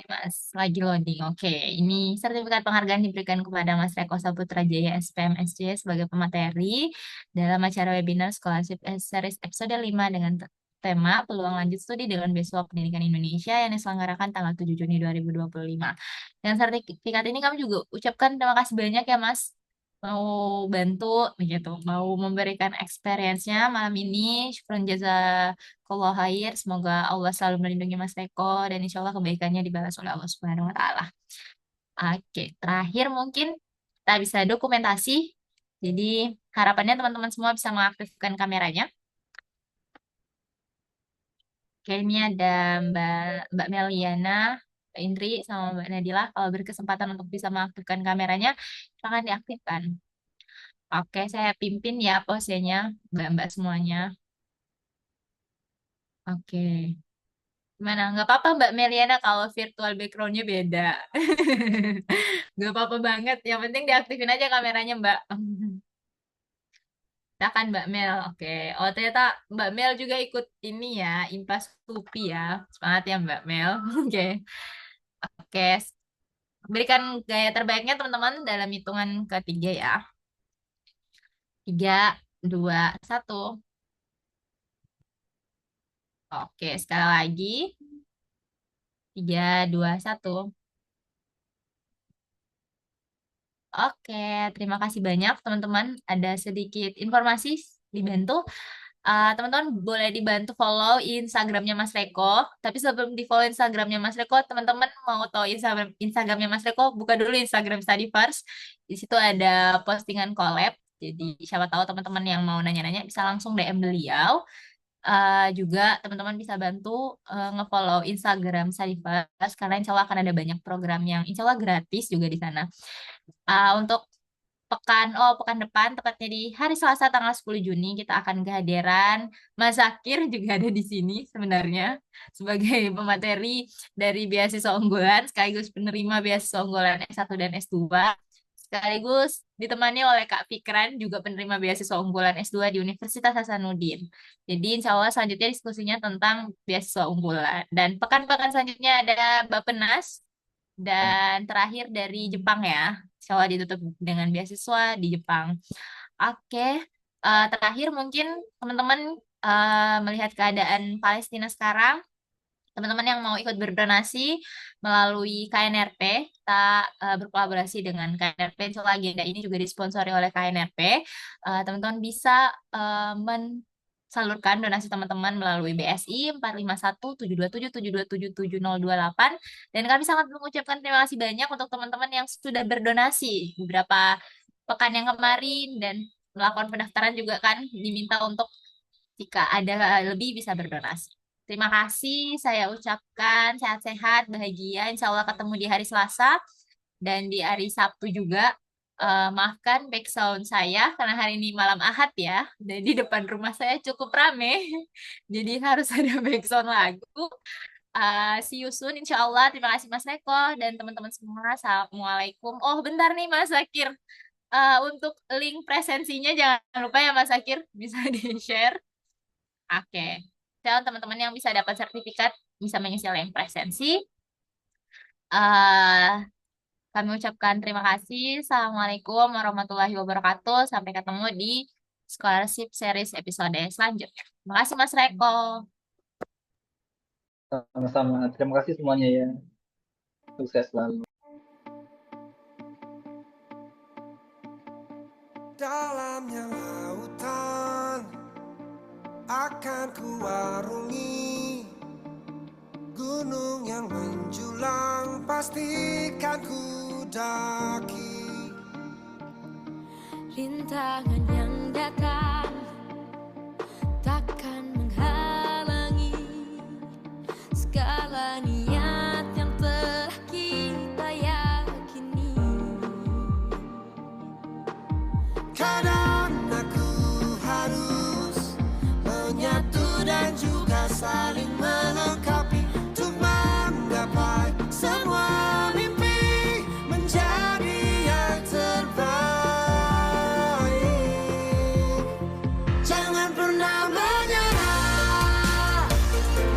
S2: Mas, lagi loading. Oke, ini sertifikat penghargaan diberikan kepada Mas Reko Saputra Jaya SPM SJ sebagai pemateri dalam acara webinar Scholarship Series episode 5 dengan tema Peluang Lanjut Studi dengan Beasiswa Pendidikan Indonesia yang diselenggarakan tanggal 7 Juni 2025. Dan sertifikat ini kami juga ucapkan terima kasih banyak ya Mas, mau bantu begitu, mau memberikan experience-nya malam ini. Syukron jazakallah khair. Semoga Allah selalu melindungi Mas Reko dan insya Allah kebaikannya dibalas oleh Allah Subhanahu wa Ta'ala. Oke, terakhir mungkin kita bisa dokumentasi. Jadi harapannya teman-teman semua bisa mengaktifkan kameranya. Oke, ini ada Mbak Meliana, Mbak Indri, sama Mbak Nadila. Kalau berkesempatan untuk bisa mengaktifkan kameranya, silakan diaktifkan. Oke, saya pimpin ya posenya, Mbak-Mbak semuanya. Oke. Gimana? Nggak apa-apa Mbak Meliana kalau virtual background-nya beda. Nggak apa-apa banget. Yang penting diaktifin aja kameranya Mbak. Silakan Mbak Mel. Oke. Oh ternyata Mbak Mel juga ikut ini ya, Impas Tupi ya. Semangat ya Mbak Mel. Oke. Oke. Berikan gaya terbaiknya teman-teman dalam hitungan ketiga ya. 3, 2, 1. Oke, sekali lagi. 3, 2, 1. Oke, terima kasih banyak teman-teman. Ada sedikit informasi dibantu. Teman-teman boleh dibantu follow Instagramnya Mas Reko. Tapi sebelum di follow Instagramnya Mas Reko, teman-teman mau tahu Instagramnya Mas Reko, buka dulu Instagram Study First. Di situ ada postingan collab. Jadi siapa tahu teman-teman yang mau nanya-nanya bisa langsung DM beliau. Juga teman-teman bisa bantu nge-follow Instagram Study First karena insya Allah akan ada banyak program yang insya Allah gratis juga di sana. Untuk pekan depan, tepatnya di hari Selasa tanggal 10 Juni, kita akan kehadiran Mas Zakir juga ada di sini sebenarnya sebagai pemateri dari beasiswa unggulan, sekaligus penerima beasiswa unggulan S1 dan S2, sekaligus ditemani oleh Kak Fikran, juga penerima beasiswa unggulan S2 di Universitas Hasanuddin. Jadi insya Allah selanjutnya diskusinya tentang beasiswa unggulan. Dan pekan-pekan selanjutnya ada Bappenas, dan terakhir dari Jepang ya. Insya Allah ditutup dengan beasiswa di Jepang. Oke, terakhir mungkin teman-teman melihat keadaan Palestina sekarang, teman-teman yang mau ikut berdonasi melalui KNRP, kita berkolaborasi dengan KNRP. Insya Allah agenda ini juga disponsori oleh KNRP. Teman-teman bisa salurkan donasi teman-teman melalui BSI 451-727-727-708. Dan kami sangat mengucapkan terima kasih banyak untuk teman-teman yang sudah berdonasi beberapa pekan yang kemarin dan melakukan pendaftaran juga kan diminta untuk jika ada lebih bisa berdonasi. Terima kasih, saya ucapkan sehat-sehat, bahagia, insya Allah ketemu di hari Selasa dan di hari Sabtu juga. Maafkan background saya karena hari ini malam Ahad ya, dan di depan rumah saya cukup rame, jadi harus ada background lagu. See you soon, insya Allah. Terima kasih Mas Reko dan teman-teman semua. Assalamualaikum. Oh, bentar nih Mas Zakir. Untuk link presensinya jangan lupa ya Mas Zakir, bisa di-share. Oke. Dan teman-teman yang bisa dapat sertifikat bisa mengisi link presensi. eh Kami ucapkan terima kasih. Assalamualaikum warahmatullahi wabarakatuh. Sampai ketemu di Scholarship Series episode selanjutnya. Terima kasih Mas Reko.
S1: Sama-sama. Terima kasih semuanya ya. Sukses selalu.
S5: Dalamnya lautan akan kuarungi gunung yang menjulang pastikan ku daki.
S6: Rintangan yang datang takkan menghalangi segala niat yang telah kita yakini.
S5: Kadang aku harus menyatu dan juga saling melengkapi untuk menggapai semua mimpi menjadi yang terbaik. Jangan pernah menyerah,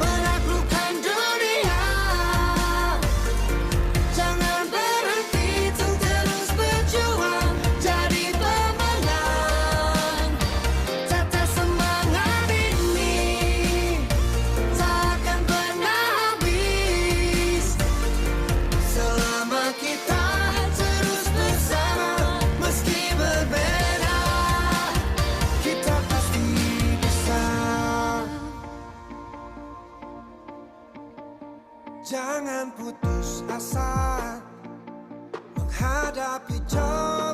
S5: menaklukkan dunia. Jangan berhenti untuk terus berjuang, jadi pemenang. Tetap semangat ini takkan pernah habis selama kita terus bersama. Meski berbeda, kita pasti bisa. Jangan putus asa menghadapi jodoh.